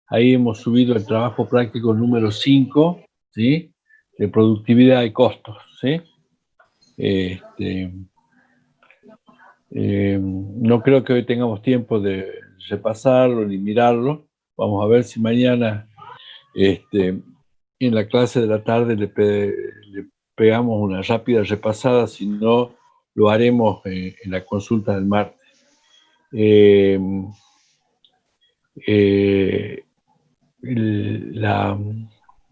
Ahí hemos subido el trabajo práctico número 5, ¿sí? De productividad y costos, ¿sí? No creo que hoy tengamos tiempo de repasarlo ni mirarlo. Vamos a ver si mañana en la clase de la tarde le pegamos una rápida repasada, si no lo haremos en la consulta del martes.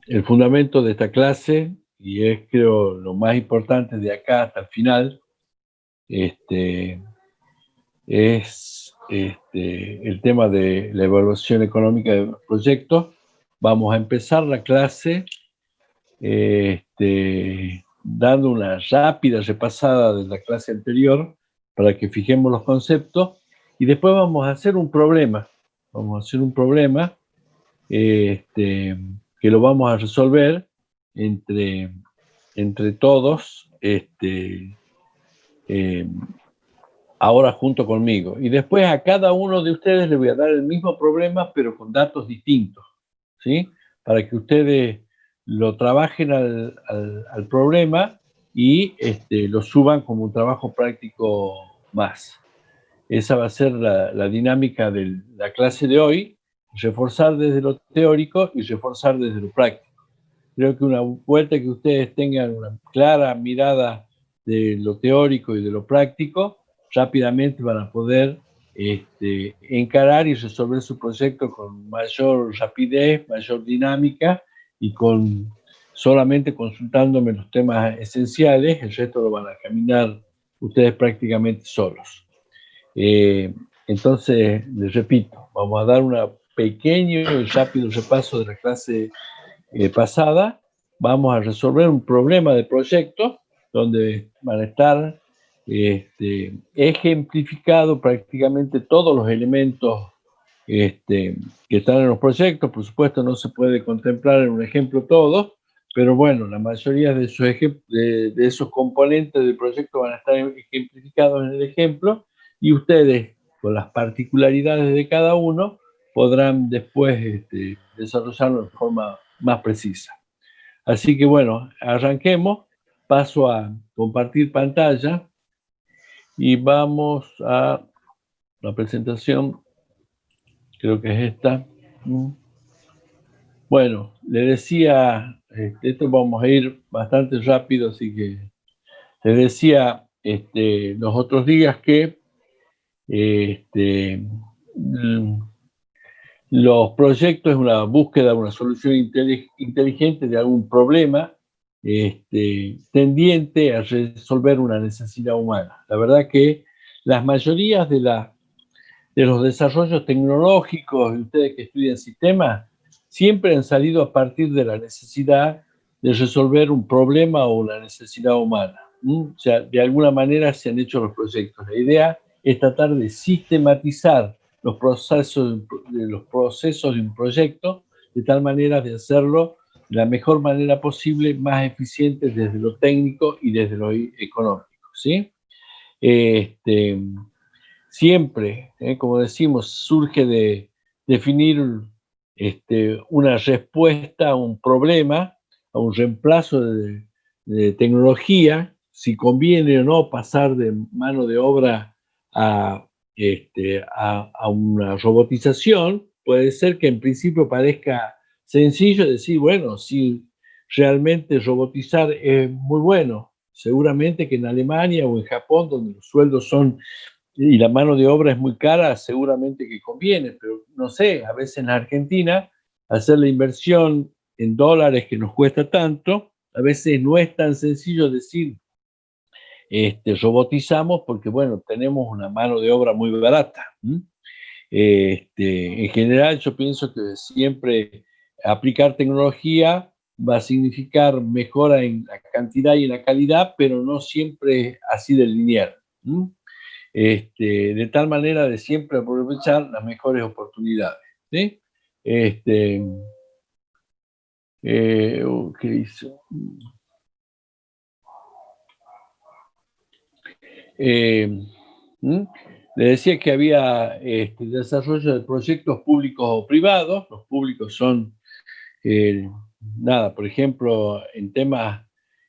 El fundamento de esta clase, y es creo lo más importante de acá hasta el final, es el tema de la evaluación económica de los proyectos. Vamos a empezar la clase dando una rápida repasada de la clase anterior para que fijemos los conceptos, y después vamos a hacer un problema. Vamos a hacer un problema que lo vamos a resolver entre todos ahora junto conmigo. Y después a cada uno de ustedes le voy a dar el mismo problema, pero con datos distintos, ¿sí? Para que ustedes lo trabajen al problema y lo suban como un trabajo práctico más. Esa va a ser la dinámica de la clase de hoy: reforzar desde lo teórico y reforzar desde lo práctico. Creo que una vuelta que ustedes tengan una clara mirada de lo teórico y de lo práctico, rápidamente van a poder encarar y resolver su proyecto con mayor rapidez, mayor dinámica, y solamente consultándome los temas esenciales, el resto lo van a caminar ustedes prácticamente solos. Entonces, les repito, vamos a dar un pequeño y rápido repaso de la clase pasada. Vamos a resolver un problema de proyecto donde van a estar ejemplificados prácticamente todos los elementos que están en los proyectos. Por supuesto, no se puede contemplar en un ejemplo todo, pero bueno, la mayoría de esos componentes del proyecto van a estar ejemplificados en el ejemplo, y ustedes, con las particularidades de cada uno, podrán después desarrollarlo de forma más precisa. Así que bueno, arranquemos. Paso a compartir pantalla y vamos a la presentación. Creo que es esta. Bueno, le decía, esto vamos a ir bastante rápido, así que les decía los otros días que los proyectos es una búsqueda, una solución inteligente de algún problema tendiente a resolver una necesidad humana. La verdad que las mayorías de los desarrollos tecnológicos, de ustedes que estudian sistemas, siempre han salido a partir de la necesidad de resolver un problema o una necesidad humana. O sea, de alguna manera se han hecho los proyectos. La idea es tratar de sistematizar los procesos de un proyecto, de tal manera de hacerlo de la mejor manera posible, más eficiente desde lo técnico y desde lo económico, ¿sí? Siempre, como decimos, surge de definir una respuesta a un problema, a un reemplazo de tecnología, si conviene o no pasar de mano de obra a una robotización. Puede ser que en principio parezca sencillo decir, bueno, si realmente robotizar es muy bueno, seguramente que en Alemania o en Japón, donde los sueldos son y la mano de obra es muy cara, seguramente que conviene, pero no sé, a veces en Argentina hacer la inversión en dólares que nos cuesta tanto, a veces no es tan sencillo decir robotizamos, porque bueno, tenemos una mano de obra muy barata. En general yo pienso que siempre aplicar tecnología va a significar mejora en la cantidad y en la calidad, pero no siempre así de lineal. De tal manera de siempre aprovechar las mejores oportunidades, ¿sí? ¿Qué hizo? Le decía que había desarrollo de proyectos públicos o privados. Los públicos son, nada, por ejemplo, en temas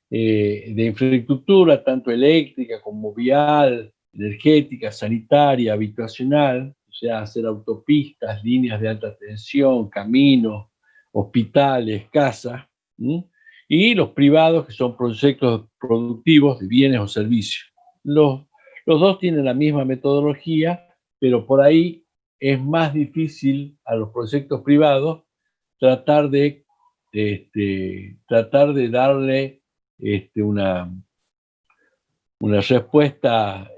de infraestructura, tanto eléctrica como vial, energética, sanitaria, habitacional, o sea, hacer autopistas, líneas de alta tensión, caminos, hospitales, casas, ¿m? Y los privados, que son proyectos productivos de bienes o servicios. Los dos tienen la misma metodología, pero por ahí es más difícil a los proyectos privados tratar de, tratar de darle una respuesta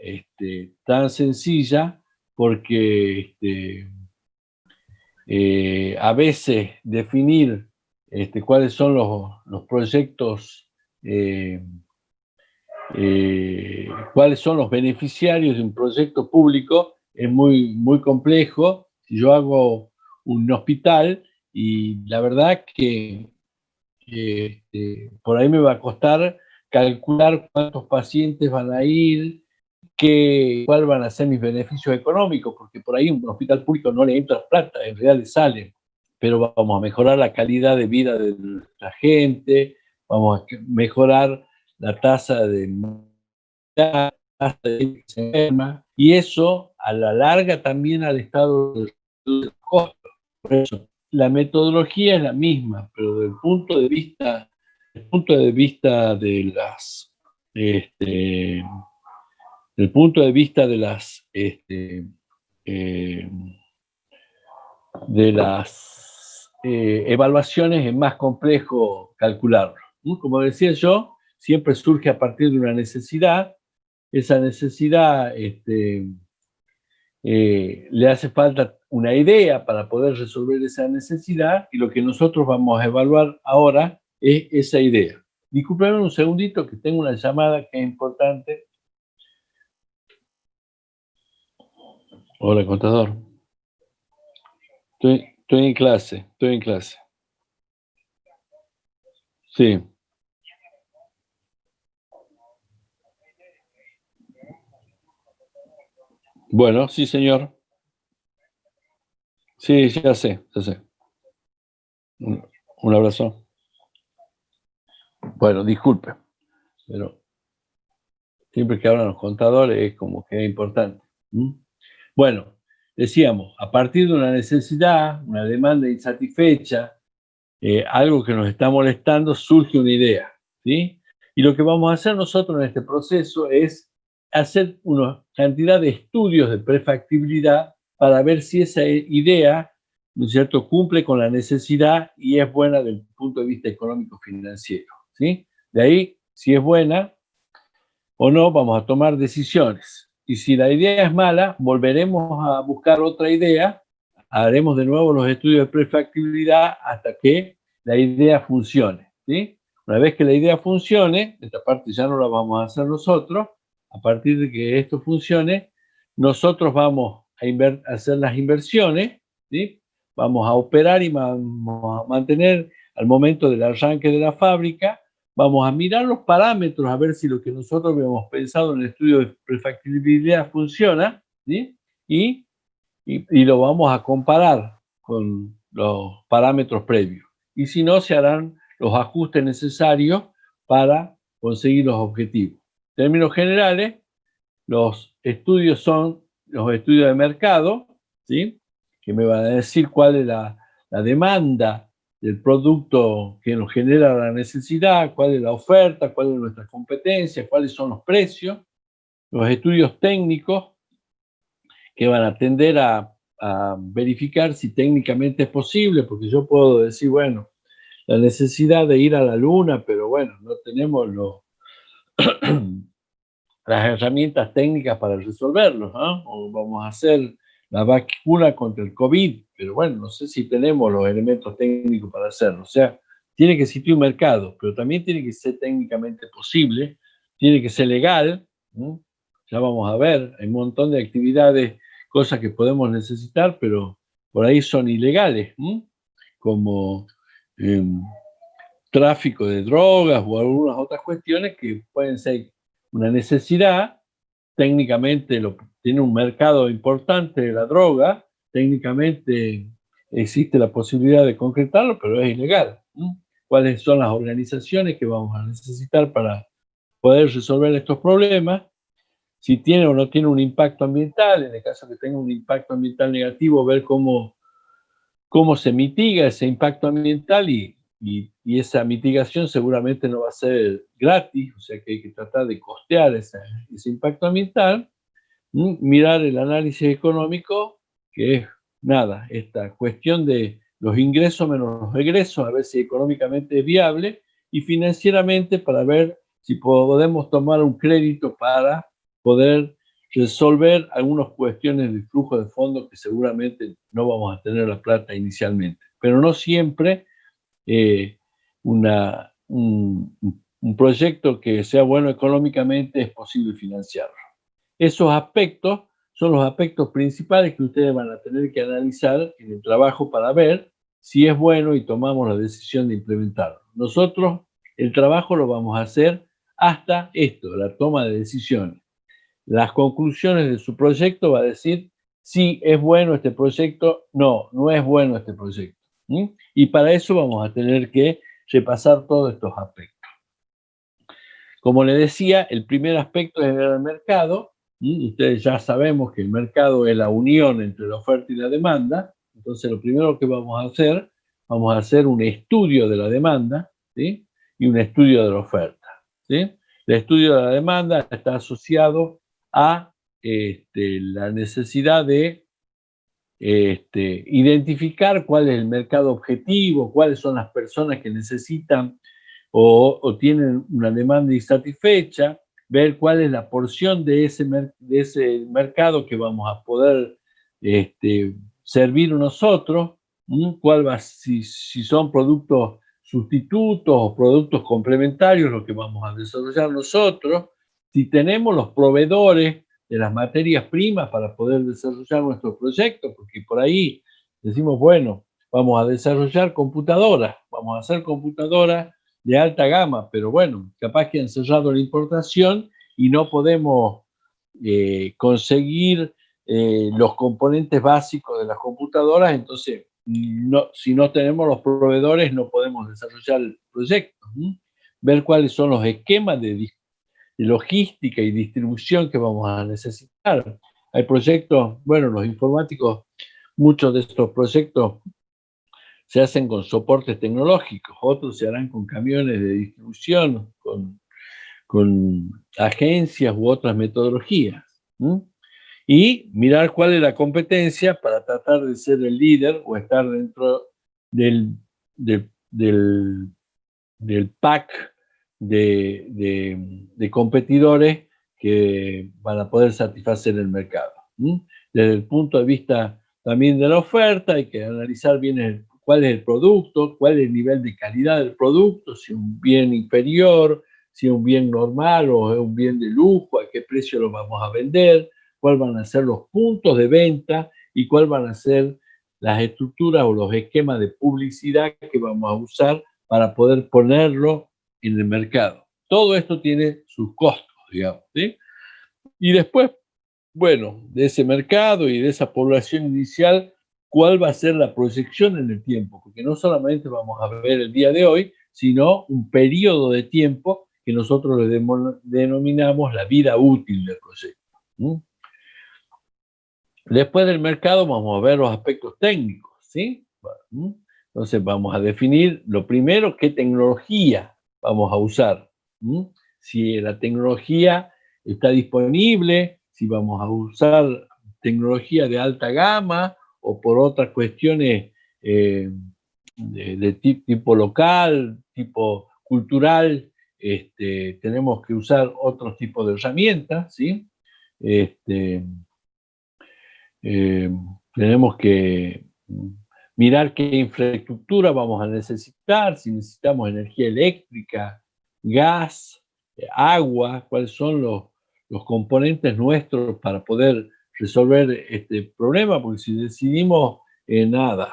tan sencilla, porque a veces definir cuáles son los proyectos, cuáles son los beneficiarios de un proyecto público es muy complejo. Si yo hago un hospital y la verdad que por ahí me va a costar calcular cuántos pacientes van a ir, cuáles van a ser mis beneficios económicos, porque por ahí un hospital público no le entra plata, en realidad le sale, pero vamos a mejorar la calidad de vida de la gente, vamos a mejorar la tasa de que se enferma, y eso a la larga también al estado del costo. Por eso, la metodología es la misma, pero del punto de vista de las, este, del punto de vista eh, de las evaluaciones es más complejo calcularlo, ¿no? Como decía yo, siempre surge a partir de una necesidad. Esa necesidad le hace falta una idea para poder resolver esa necesidad, y lo que nosotros vamos a evaluar ahora es esa idea. Disculpenme un segundito que tengo una llamada que es importante. Hola, contador. Estoy en clase, estoy en clase. Sí. Bueno, sí, señor. Sí, ya sé, ya sé. Un abrazo. Bueno, disculpe, pero siempre que hablan los contadores es como que es importante. ¿Mm? Bueno, decíamos, a partir de una necesidad, una demanda insatisfecha, algo que nos está molestando, surge una idea, ¿sí? Y lo que vamos a hacer nosotros en este proceso es hacer una cantidad de estudios de prefactibilidad para ver si esa idea, ¿no es cierto?, cumple con la necesidad y es buena desde el punto de vista económico-financiero, ¿sí? De ahí, si es buena o no, vamos a tomar decisiones. Y si la idea es mala, volveremos a buscar otra idea, haremos de nuevo los estudios de prefactibilidad hasta que la idea funcione, ¿sí? Una vez que la idea funcione, esta parte ya no la vamos a hacer nosotros, a partir de que esto funcione, nosotros vamos a hacer las inversiones, ¿sí? Vamos a operar y vamos a mantener al momento del arranque de la fábrica. Vamos a mirar los parámetros a ver si lo que nosotros habíamos pensado en el estudio de prefactibilidad funciona, ¿sí? Y lo vamos a comparar con los parámetros previos. Y si no, se harán los ajustes necesarios para conseguir los objetivos. En términos generales, los estudios son los estudios de mercado, ¿sí? Que me van a decir cuál es la demanda del producto que nos genera la necesidad, cuál es la oferta, cuál es nuestra competencia, cuáles son los precios. Los estudios técnicos, que van a tender a verificar si técnicamente es posible, porque yo puedo decir, bueno, la necesidad de ir a la luna, pero bueno, no tenemos las herramientas técnicas para resolverlo, ¿no? O vamos a hacer la vacuna contra el COVID, pero bueno, no sé si tenemos los elementos técnicos para hacerlo. O sea, tiene que existir un mercado, pero también tiene que ser técnicamente posible, tiene que ser legal, ¿no? Ya vamos a ver, hay un montón de actividades, cosas que podemos necesitar, pero por ahí son ilegales, ¿no? Como eh, tráfico de drogas o algunas otras cuestiones que pueden ser una necesidad, técnicamente tiene un mercado importante de la droga, técnicamente existe la posibilidad de concretarlo, pero es ilegal. ¿Cuáles son las organizaciones que vamos a necesitar para poder resolver estos problemas? Si tiene o no tiene un impacto ambiental, en el caso que tenga un impacto ambiental negativo, ver cómo se mitiga ese impacto ambiental y esa mitigación seguramente no va a ser gratis, o sea que hay que tratar de costear ese impacto ambiental. Mirar el análisis económico, que es nada, esta cuestión de los ingresos menos los egresos, a ver si económicamente es viable, y financieramente para ver si podemos tomar un crédito para poder resolver algunas cuestiones de flujo de fondos que seguramente no vamos a tener la plata inicialmente. Pero no siempre un proyecto que sea bueno económicamente es posible financiarlo. Esos aspectos son los aspectos principales que ustedes van a tener que analizar en el trabajo para ver si es bueno y tomamos la decisión de implementarlo. Nosotros el trabajo lo vamos a hacer hasta esto, la toma de decisiones. Las conclusiones de su proyecto va a decir si es bueno este proyecto, no es bueno este proyecto. Y para eso vamos a tener que repasar todos estos aspectos. Como le decía, el primer aspecto es el mercado. Ustedes ya sabemos que el mercado es la unión entre la oferta y la demanda. Entonces, lo primero que vamos a hacer un estudio de la demanda, ¿sí? Y un estudio de la oferta, ¿sí? El estudio de la demanda está asociado a la necesidad de identificar cuál es el mercado objetivo, cuáles son las personas que necesitan o tienen una demanda insatisfecha, ver cuál es la porción de ese mercado que vamos a poder servir nosotros, si son productos sustitutos o productos complementarios lo que vamos a desarrollar nosotros, si tenemos los proveedores de las materias primas para poder desarrollar nuestros proyectos, porque por ahí decimos, bueno, vamos a desarrollar computadoras, vamos a hacer computadoras de alta gama, pero bueno, capaz que han cerrado la importación y no podemos conseguir los componentes básicos de las computadoras, entonces si no tenemos los proveedores no podemos desarrollar el proyecto. Ver cuáles son los esquemas de logística y distribución que vamos a necesitar. Hay proyectos, bueno, los informáticos, muchos de estos proyectos se hacen con soportes tecnológicos, otros se harán con camiones de distribución, con agencias u otras metodologías. Y mirar cuál es la competencia para tratar de ser el líder o estar dentro del pack de competidores que van a poder satisfacer el mercado. Desde el punto de vista también de la oferta, hay que analizar bien cuál es el producto, cuál es el nivel de calidad del producto, si es un bien inferior, si es un bien normal o es un bien de lujo, a qué precio lo vamos a vender, cuáles van a ser los puntos de venta y cuáles van a ser las estructuras o los esquemas de publicidad que vamos a usar para poder ponerlo en el mercado. Todo esto tiene sus costos, digamos, ¿sí? Y después, bueno, de ese mercado y de esa población inicial, ¿cuál va a ser la proyección en el tiempo? Porque no solamente vamos a ver el día de hoy, sino un periodo de tiempo que nosotros le denominamos la vida útil del proyecto. Después del mercado vamos a ver los aspectos técnicos, ¿sí? Entonces vamos a definir lo primero, qué tecnología vamos a usar. Si la tecnología está disponible, si vamos a usar tecnología de alta gama o por otras cuestiones de tipo local, tipo cultural, tenemos que usar otros tipos de herramientas, ¿sí? Tenemos que mirar qué infraestructura vamos a necesitar, si necesitamos energía eléctrica, gas, agua, cuáles son los componentes nuestros para poder resolver este problema, porque si decidimos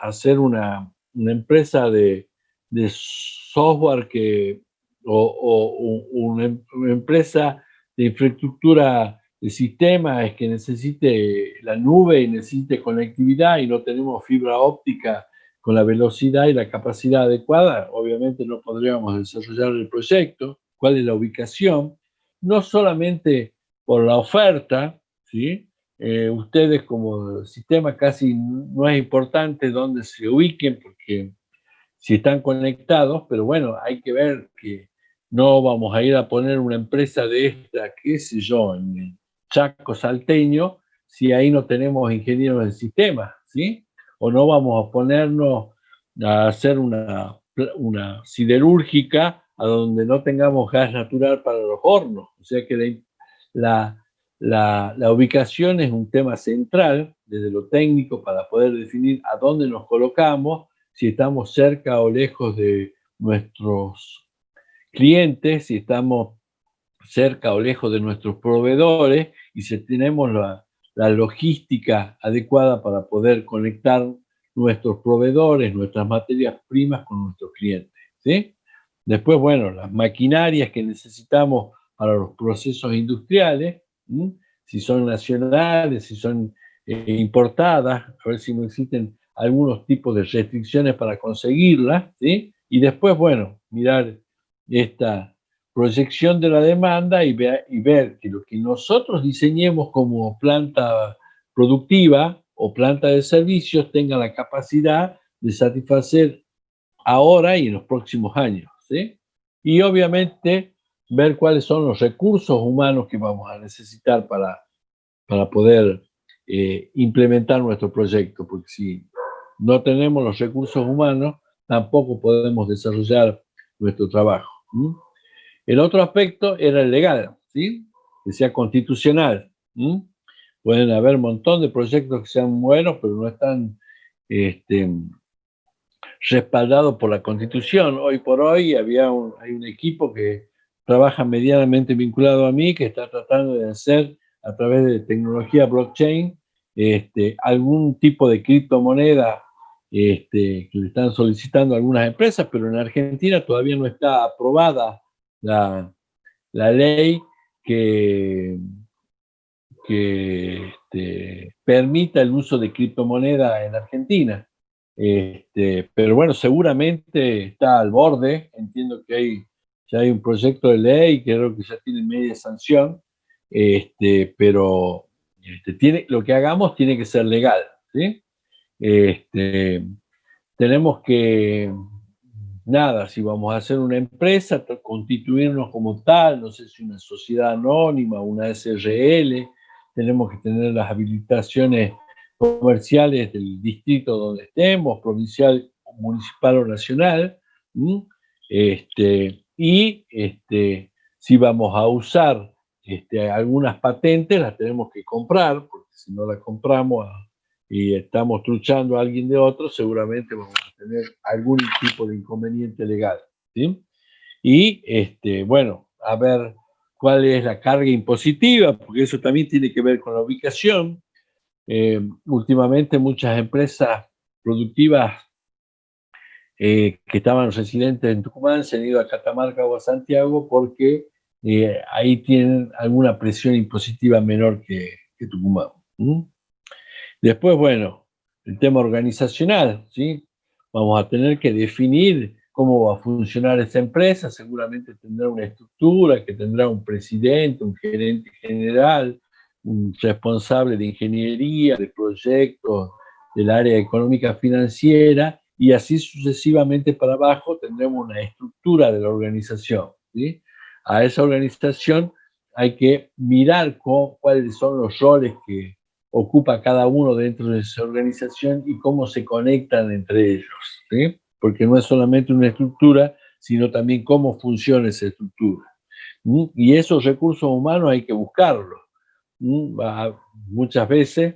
hacer una empresa de software o una empresa de infraestructura el sistema es que necesite la nube y necesite conectividad y no tenemos fibra óptica con la velocidad y la capacidad adecuada, obviamente no podríamos desarrollar el proyecto. ¿Cuál es la ubicación? No solamente por la oferta, ¿sí? Ustedes como sistema casi no es importante dónde se ubiquen porque si están conectados, pero bueno, hay que ver que no vamos a ir a poner una empresa de esta, qué sé yo, en el Chaco salteño, si ahí no tenemos ingenieros del sistema, ¿sí? O no vamos a ponernos a hacer una siderúrgica a donde no tengamos gas natural para los hornos. O sea que la, la ubicación es un tema central desde lo técnico para poder definir a dónde nos colocamos, si estamos cerca o lejos de nuestros clientes, si estamos cerca o lejos de nuestros proveedores y si tenemos la logística adecuada para poder conectar nuestros proveedores, nuestras materias primas con nuestros clientes, ¿sí? Después, bueno, las maquinarias que necesitamos para los procesos industriales, ¿sí? Si son nacionales, si son importadas, a ver si no existen algunos tipos de restricciones para conseguirlas, ¿sí? Y después, bueno, mirar esta proyección de la demanda y ver que lo que nosotros diseñemos como planta productiva o planta de servicios tenga la capacidad de satisfacer ahora y en los próximos años, ¿sí? Y obviamente ver cuáles son los recursos humanos que vamos a necesitar para poder implementar nuestro proyecto, porque si no tenemos los recursos humanos, tampoco podemos desarrollar nuestro trabajo. ¿Sí? El otro aspecto era el legal, ¿sí? Que sea constitucional. ¿Sí? Pueden haber un montón de proyectos que sean buenos, pero no están respaldados por la Constitución. Hoy por hoy hay un equipo que trabaja medianamente vinculado a mí, que está tratando de hacer a través de tecnología blockchain algún tipo de criptomoneda que le están solicitando algunas empresas, pero en Argentina todavía no está aprobada la ley que, que permita el uso de criptomoneda en Argentina. Pero bueno, seguramente está al borde. Entiendo que ya hay un proyecto de ley, creo que ya tiene media sanción, pero lo que hagamos tiene que ser legal, ¿sí? Tenemos que, nada, si vamos a hacer una empresa, constituirnos como tal, no sé si una sociedad anónima, una SRL, tenemos que tener las habilitaciones comerciales del distrito donde estemos, provincial, municipal o nacional, si vamos a usar algunas patentes, las tenemos que comprar, porque si no las compramos y estamos truchando a alguien de otro, seguramente vamos a tener algún tipo de inconveniente legal, ¿sí? Y, bueno, a ver cuál es la carga impositiva, porque eso también tiene que ver con la ubicación. Últimamente muchas empresas productivas que estaban residentes en Tucumán se han ido a Catamarca o a Santiago porque ahí tienen alguna presión impositiva menor que Tucumán. Después, bueno, el tema organizacional, ¿sí? Vamos a tener que definir cómo va a funcionar esa empresa, seguramente tendrá una estructura que tendrá un presidente, un gerente general, un responsable de ingeniería, de proyectos, del área económica financiera, y así sucesivamente para abajo tendremos una estructura de la organización, ¿sí? A esa organización hay que mirar cuáles son los roles que ocupa cada uno dentro de esa organización y cómo se conectan entre ellos, ¿sí? Porque no es solamente una estructura, sino también cómo funciona esa estructura. Y esos recursos humanos hay que buscarlos. Muchas veces,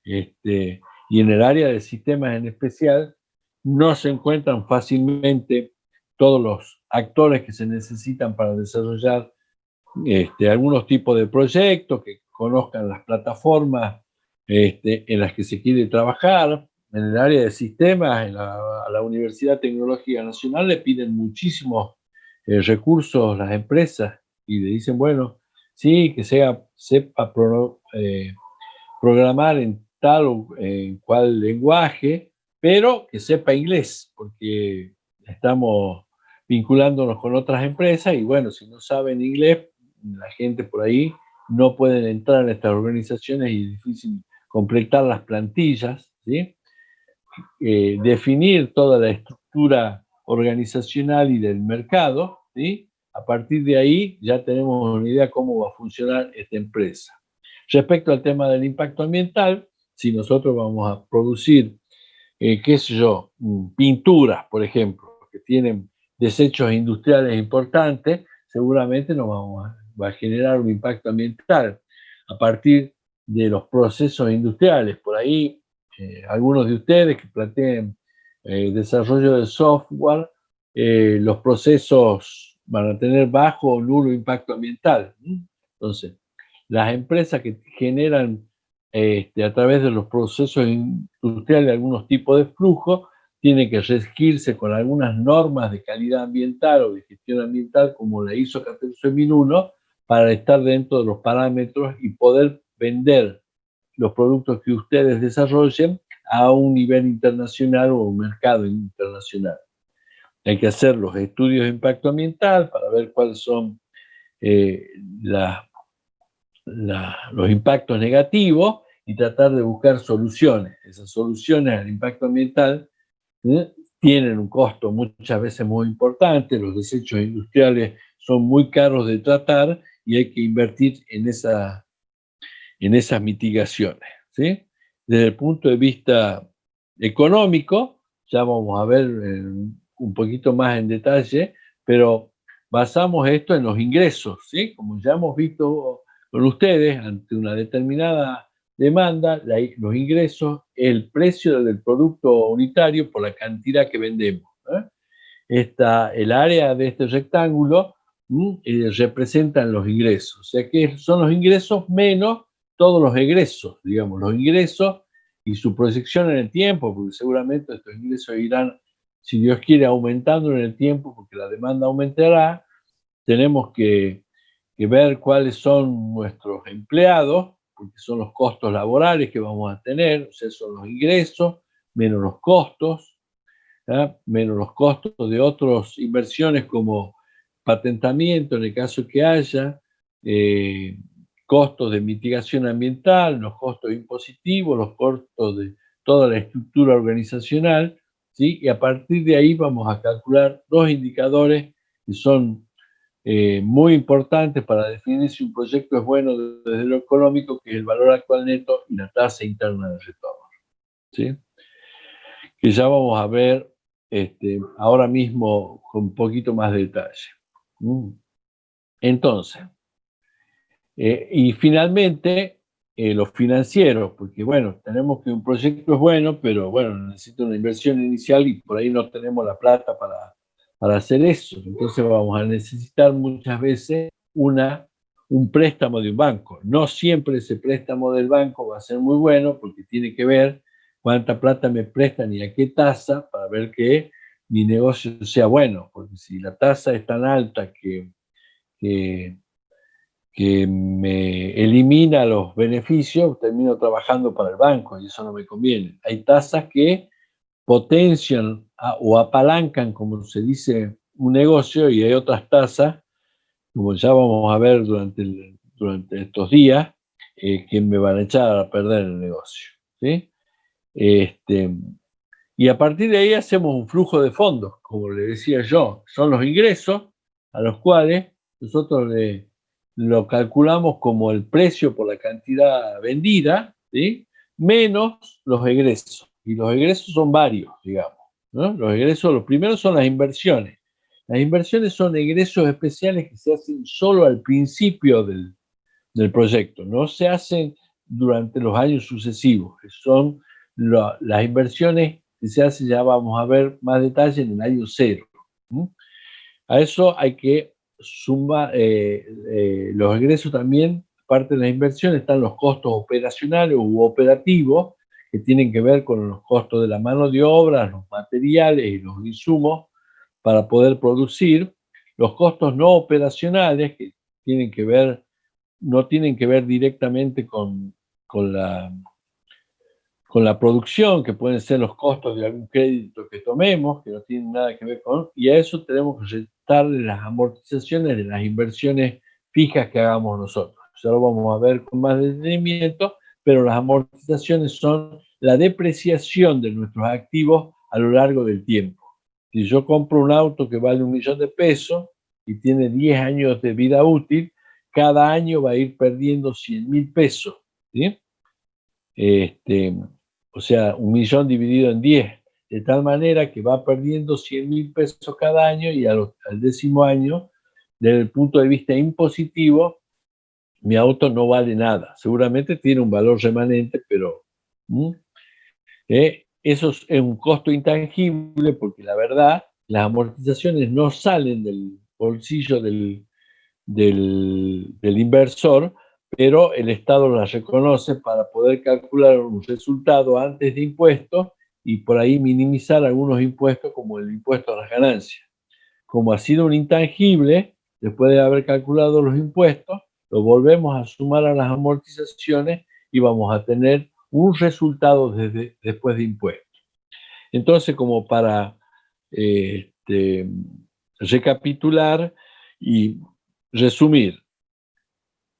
y en el área de sistemas en especial, no se encuentran fácilmente todos los actores que se necesitan para desarrollar algunos tipos de proyectos, que conozcan las plataformas en las que se quiere trabajar. En el área de sistemas, a la Universidad Tecnológica Nacional le piden muchísimos recursos las empresas y le dicen, bueno, ¿sí? Que sepa programar en tal o en cual lenguaje, pero que sepa inglés, porque estamos vinculándonos con otras empresas y bueno, si no saben inglés, la gente por ahí no pueden entrar en estas organizaciones y es difícil completar las plantillas, ¿sí? Definir toda la estructura organizacional y del mercado, ¿sí? A partir de ahí ya tenemos una idea cómo va a funcionar esta empresa. Respecto al tema del impacto ambiental, si nosotros vamos a producir, qué sé yo, pinturas, por ejemplo, que tienen desechos industriales importantes, seguramente va a generar un impacto ambiental a partir de los procesos industriales. Por ahí, algunos de ustedes que planteen desarrollo de software, los procesos van a tener bajo o nulo impacto ambiental. Entonces, las empresas que generan a través de los procesos industriales algunos tipos de flujo, tienen que regirse con algunas normas de calidad ambiental o de gestión ambiental, como la ISO 14001, para estar dentro de los parámetros y poder vender los productos que ustedes desarrollen a un nivel internacional o un mercado internacional. Hay que hacer los estudios de impacto ambiental para ver cuáles son eh, las los impactos negativos y tratar de buscar soluciones. Esas soluciones al impacto ambiental tienen un costo muchas veces muy importante, los desechos industriales son muy caros de tratar y hay que invertir en esas mitigaciones, ¿sí? Desde el punto de vista económico, ya vamos a ver un poquito más en detalle, pero basamos esto en los ingresos, ¿sí? Como ya hemos visto con ustedes, ante una determinada demanda, los ingresos, el precio del producto unitario por la cantidad que vendemos, ¿eh? El área de este rectángulo representan los ingresos, o sea que son los ingresos menos todos los egresos, digamos, los ingresos y su proyección en el tiempo, porque seguramente estos ingresos irán, si Dios quiere, aumentando en el tiempo, porque la demanda aumentará. Tenemos que ver cuáles son nuestros empleados, porque son los costos laborales que vamos a tener, o sea, son los ingresos menos los costos, menos los costos de otras inversiones como patentamiento en el caso que haya, costos de mitigación ambiental, los costos impositivos, los costos de toda la estructura organizacional, ¿sí? Y a partir de ahí vamos a calcular dos indicadores que son muy importantes para definir si un proyecto es bueno desde lo económico, que es el valor actual neto y la tasa interna de retorno, ¿sí? Que ya vamos a ver ahora mismo con un poquito más de detalle. Entonces, y finalmente, los financieros, porque bueno, tenemos que un proyecto es bueno, pero bueno, necesita una inversión inicial y por ahí no tenemos la plata para hacer eso. Entonces vamos a necesitar muchas veces un préstamo de un banco. No siempre ese préstamo del banco va a ser muy bueno porque tiene que ver cuánta plata me prestan y a qué tasa para ver que mi negocio sea bueno, porque si la tasa es tan alta que me elimina los beneficios, termino trabajando para el banco y eso no me conviene. Hay tasas que potencian o apalancan, como se dice, un negocio y hay otras tasas, como ya vamos a ver durante estos días, que me van a echar a perder el negocio, ¿sí? Y a partir de ahí hacemos un flujo de fondos, como le decía yo, son los ingresos a los cuales nosotros lo calculamos como el precio por la cantidad vendida, ¿sí? Menos los egresos. Y los egresos son varios, digamos, ¿no? Los egresos, los primeros son las inversiones. Las inversiones son egresos especiales que se hacen solo al principio del proyecto, no se hacen durante los años sucesivos, que son las inversiones que se hacen, ya vamos a ver más detalle en el año cero. A eso hay que sumar los ingresos también, aparte de las inversiones, están los costos operacionales u operativos, que tienen que ver con los costos de la mano de obra, los materiales y los insumos para poder producir, los costos no operacionales, que tienen que ver no tienen que ver directamente con la producción, que pueden ser los costos de algún crédito que tomemos, que no tienen nada que ver con, y a eso tenemos que restarle las amortizaciones de las inversiones fijas que hagamos nosotros. Ya lo vamos a ver con más detenimiento, pero las amortizaciones son la depreciación de nuestros activos a lo largo del tiempo. Si yo compro un auto que vale 1.000.000 de pesos y tiene 10 años de vida útil, cada año va a ir perdiendo 100.000 pesos, ¿sí? O sea, 1.000.000 dividido en 10, de tal manera que va perdiendo 100.000 pesos cada año y al 10.º año, desde el punto de vista impositivo, mi auto no vale nada. Seguramente tiene un valor remanente, pero eso es un costo intangible porque la verdad, las amortizaciones no salen del bolsillo del inversor, pero el Estado las reconoce para poder calcular un resultado antes de impuestos y por ahí minimizar algunos impuestos como el impuesto a las ganancias. Como ha sido un intangible, después de haber calculado los impuestos, lo volvemos a sumar a las amortizaciones y vamos a tener un resultado después de impuestos. Entonces, como para recapitular y resumir,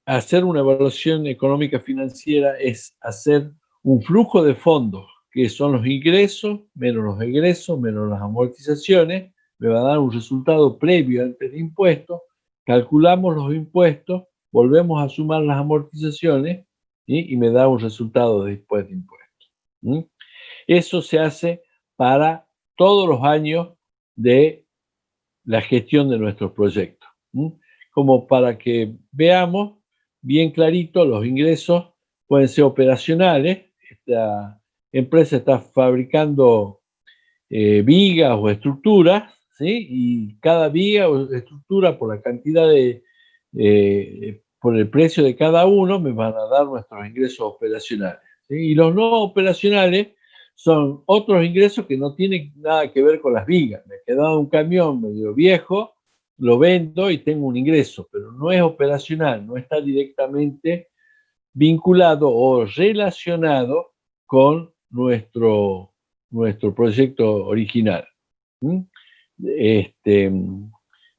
hacer una evaluación económica financiera es hacer un flujo de fondos, que son los ingresos, menos los egresos, menos las amortizaciones, me va a dar un resultado previo antes de impuestos, calculamos los impuestos, volvemos a sumar las amortizaciones, ¿sí? Y me da un resultado después de impuestos. ¿Sí? Eso se hace para todos los años de la gestión de nuestros proyectos. ¿Sí? Como para que veamos bien clarito, los ingresos pueden ser operacionales. Esta empresa está fabricando vigas o estructuras, ¿sí? Y cada viga o estructura, por la cantidad por el precio de cada uno, me van a dar nuestros ingresos operacionales, ¿sí? Y los no operacionales son otros ingresos que no tienen nada que ver con las vigas. Me he quedado un camión medio viejo, lo vendo y tengo un ingreso, pero no es operacional, no está directamente vinculado o relacionado con nuestro proyecto original.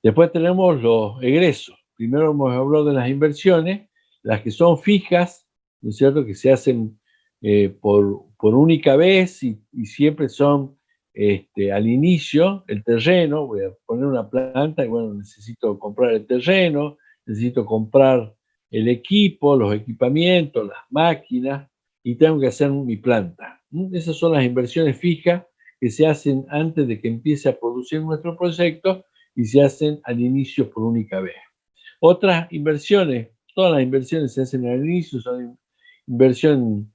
Después tenemos los egresos. Primero hemos hablado de las inversiones, las que son fijas, ¿no es cierto?, que se hacen por única vez y siempre son al inicio, el terreno. Voy a poner una planta y bueno, necesito comprar el terreno, necesito comprar el equipo, los equipamientos, las máquinas, y tengo que hacer mi planta. Esas son las inversiones fijas que se hacen antes de que empiece a producir nuestro proyecto y se hacen al inicio por única vez. Otras inversiones, todas las inversiones se hacen al inicio, son inversión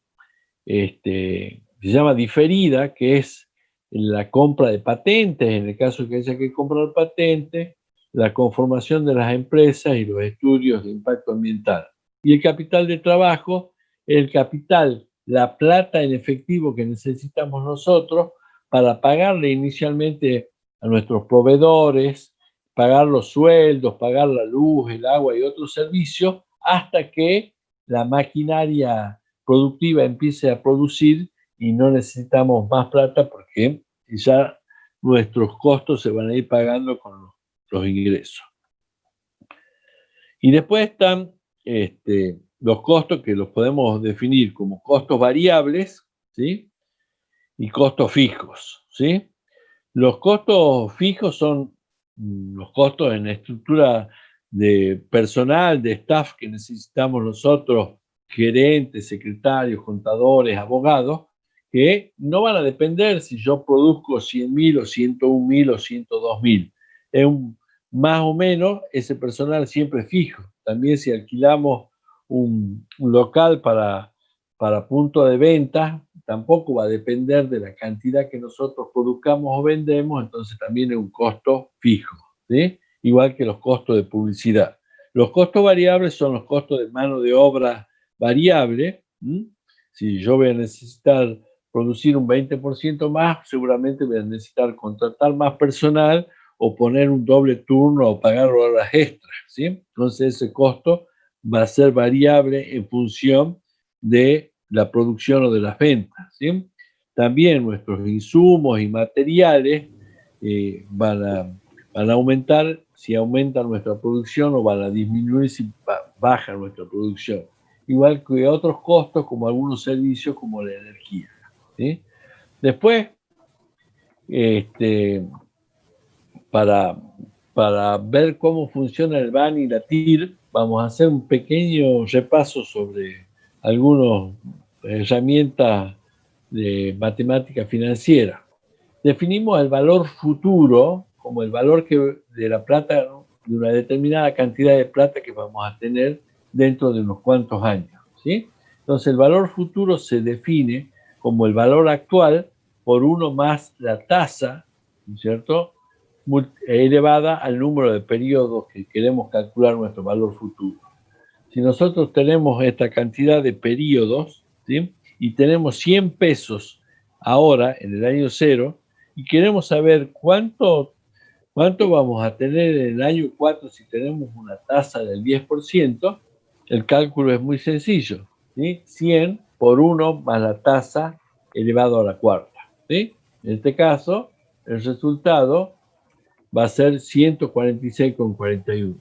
se llama diferida, que es la compra de patentes, en el caso que haya que comprar patentes, la conformación de las empresas y los estudios de impacto ambiental. Y el capital de trabajo, el capital, la plata en efectivo que necesitamos nosotros para pagarle inicialmente a nuestros proveedores, pagar los sueldos, pagar la luz, el agua y otros servicios, hasta que la maquinaria productiva empiece a producir y no necesitamos más plata porque ya nuestros costos se van a ir pagando con los ingresos. Y después están los costos, que los podemos definir como costos variables, ¿sí? Y costos fijos, ¿sí? Los costos fijos son los costos en estructura de personal, de staff que necesitamos nosotros, gerentes, secretarios, contadores, abogados, que no van a depender si yo produzco 100.000 o 101.000 o 102.000. Es más o menos ese personal siempre fijo. También si alquilamos un local para punto de venta, tampoco va a depender de la cantidad que nosotros produzcamos o vendemos, entonces también es un costo fijo, ¿sí? Igual que los costos de publicidad. Los costos variables son los costos de mano de obra variable. Si yo voy a necesitar producir un 20% más, seguramente voy a necesitar contratar más personal o poner un doble turno o pagar horas extras, ¿sí? Entonces ese costo va a ser variable en función de la producción o de las ventas, ¿sí? También nuestros insumos y materiales van a aumentar si aumenta nuestra producción o van a disminuir si baja nuestra producción. Igual que otros costos como algunos servicios como la energía, ¿sí? Después, para ver cómo funciona el BAN y la TIR, vamos a hacer un pequeño repaso sobre algunas herramientas de matemática financiera. Definimos el valor futuro como el valor de la plata, ¿no?, de una determinada cantidad de plata que vamos a tener dentro de unos cuantos años, ¿sí? Entonces, el valor futuro se define como el valor actual por 1 más la tasa, ¿cierto?, elevada al número de periodos que queremos calcular nuestro valor futuro. Si nosotros tenemos esta cantidad de periodos, ¿sí?, y tenemos 100 pesos ahora, en el año 0, y queremos saber cuánto vamos a tener en el año 4 si tenemos una tasa del 10%, el cálculo es muy sencillo, ¿sí? 100 por 1 más la tasa elevado a la cuarta, ¿sí? En este caso, el resultado va a ser 146,41.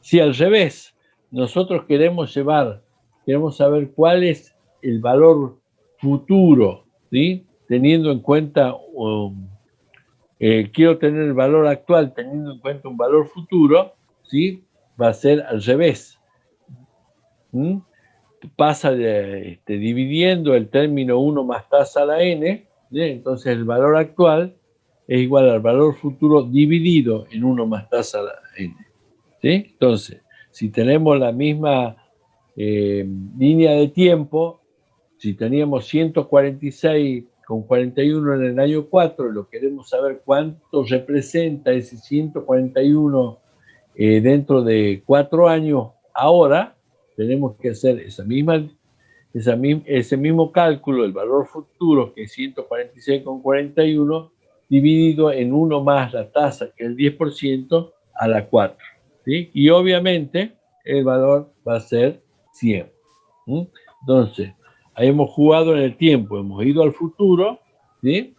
Si al revés, nosotros queremos saber cuál es el valor futuro, ¿sí?, teniendo en cuenta, quiero tener el valor actual teniendo en cuenta un valor futuro, ¿sí?, va a ser al revés. Pasa dividiendo el término 1 más tasa a la n, ¿sí? Entonces el valor actual es igual al valor futuro dividido en 1 más tasa a la n, ¿sí? Entonces, si tenemos la misma línea de tiempo, si teníamos 146,41 en el año 4, lo queremos saber cuánto representa ese 141 dentro de 4 años, ahora tenemos que hacer ese mismo cálculo, el valor futuro, que es 146,41, dividido en 1 más la tasa, que es el 10%, a la 4, ¿sí? Y obviamente el valor va a ser 100. Entonces, ahí hemos jugado en el tiempo, hemos ido al futuro, ¿sí?,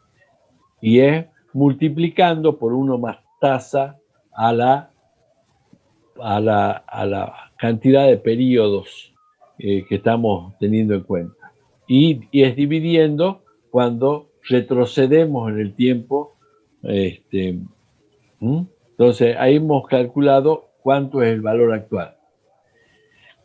y es multiplicando por 1 más tasa a la cantidad de periodos que estamos teniendo en cuenta. Y es dividiendo cuando retrocedemos en el tiempo. Entonces, ahí hemos calculado cuánto es el valor actual.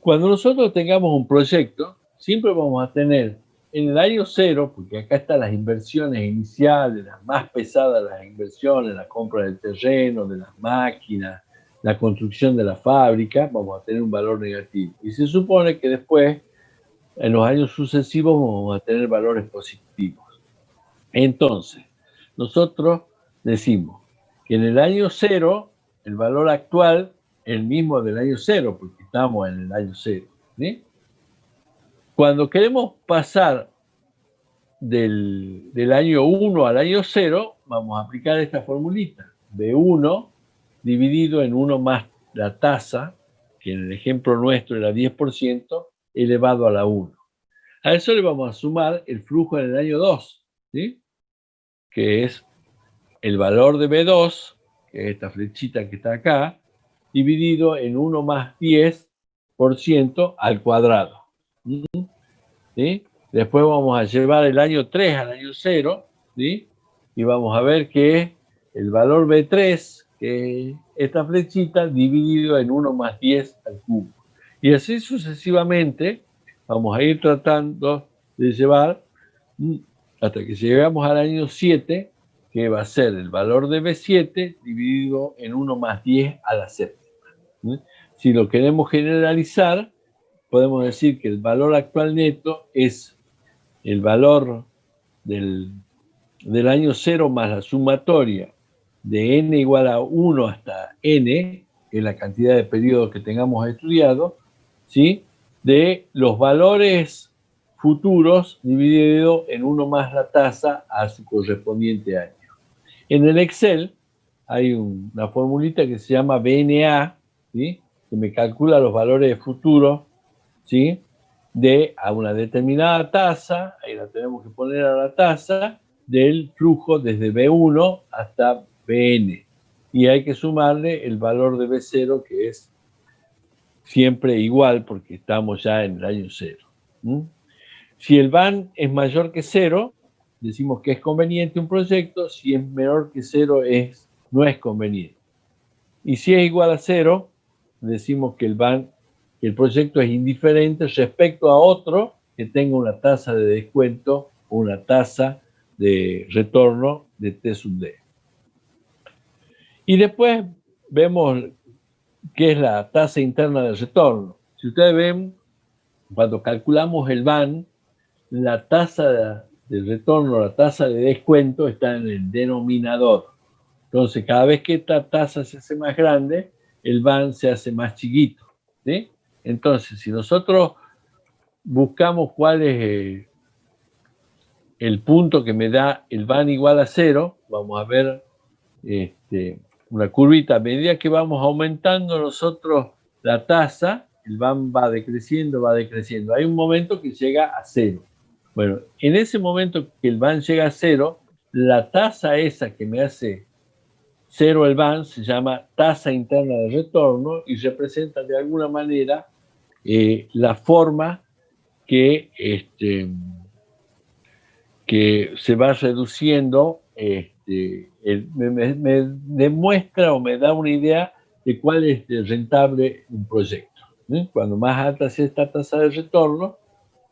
Cuando nosotros tengamos un proyecto, siempre vamos a tener en el año 0, porque acá están las inversiones iniciales, las más pesadas, las inversiones, la compra del terreno, de las máquinas, la construcción de la fábrica, vamos a tener un valor negativo. Y se supone que después, en los años sucesivos, vamos a tener valores positivos. Entonces, nosotros decimos que en el año 0, el valor actual es el mismo del año 0, porque estamos en el año 0, ¿sí? Cuando queremos pasar del año 1 al año 0, vamos a aplicar esta formulita. B1 dividido en 1 más la tasa, que en el ejemplo nuestro era 10%, elevado a la 1. A eso le vamos a sumar el flujo en el año 2, ¿sí?, que es el valor de B2, que es esta flechita que está acá, dividido en 1 más 10% al cuadrado. ¿Sí? Después vamos a llevar el año 3 al año 0, ¿sí?, y vamos a ver que el valor B3, que es esta flechita, dividido en 1 más 10 al cubo. Y así sucesivamente vamos a ir tratando de llevar hasta que llegamos al año 7, que va a ser el valor de B7 dividido en 1 más 10 a la séptima. Si lo queremos generalizar, podemos decir que el valor actual neto es el valor del año 0 más la sumatoria de n igual a 1 hasta n, que es la cantidad de periodos que tengamos estudiado, ¿sí?, de los valores futuros dividido en 1 más la tasa a su correspondiente año. En el Excel hay una formulita que se llama BNA, ¿sí?, que me calcula los valores futuros, ¿sí? A una determinada tasa, ahí la tenemos que poner a la tasa, del flujo desde B1 hasta Bn. Y hay que sumarle el valor de B0, que es siempre igual, porque estamos ya en el año 0. Si el van es mayor que 0, decimos que es conveniente un proyecto. Si es menor que 0, no es conveniente. Y si es igual a 0, decimos que el proyecto es indiferente respecto a otro que tenga una tasa de descuento o una tasa de retorno de T sub D. Y después vemos qué es la tasa interna de retorno. Si ustedes ven, cuando calculamos el van, la tasa de retorno, la tasa de descuento está en el denominador. Entonces, cada vez que esta tasa se hace más grande, el van se hace más chiquito, ¿sí? Entonces, si nosotros buscamos cuál es el punto que me da el van igual a 0, vamos a ver una curvita. A medida que vamos aumentando nosotros la tasa, el van va decreciendo, va decreciendo. Hay un momento que llega a 0. Bueno, en ese momento que el van llega a 0, la tasa esa que me hace 0 el van se llama tasa interna de retorno y representa de alguna manera la forma que se va reduciendo, me demuestra o me da una idea de cuál es rentable un proyecto. Cuando más alta sea esta tasa de retorno,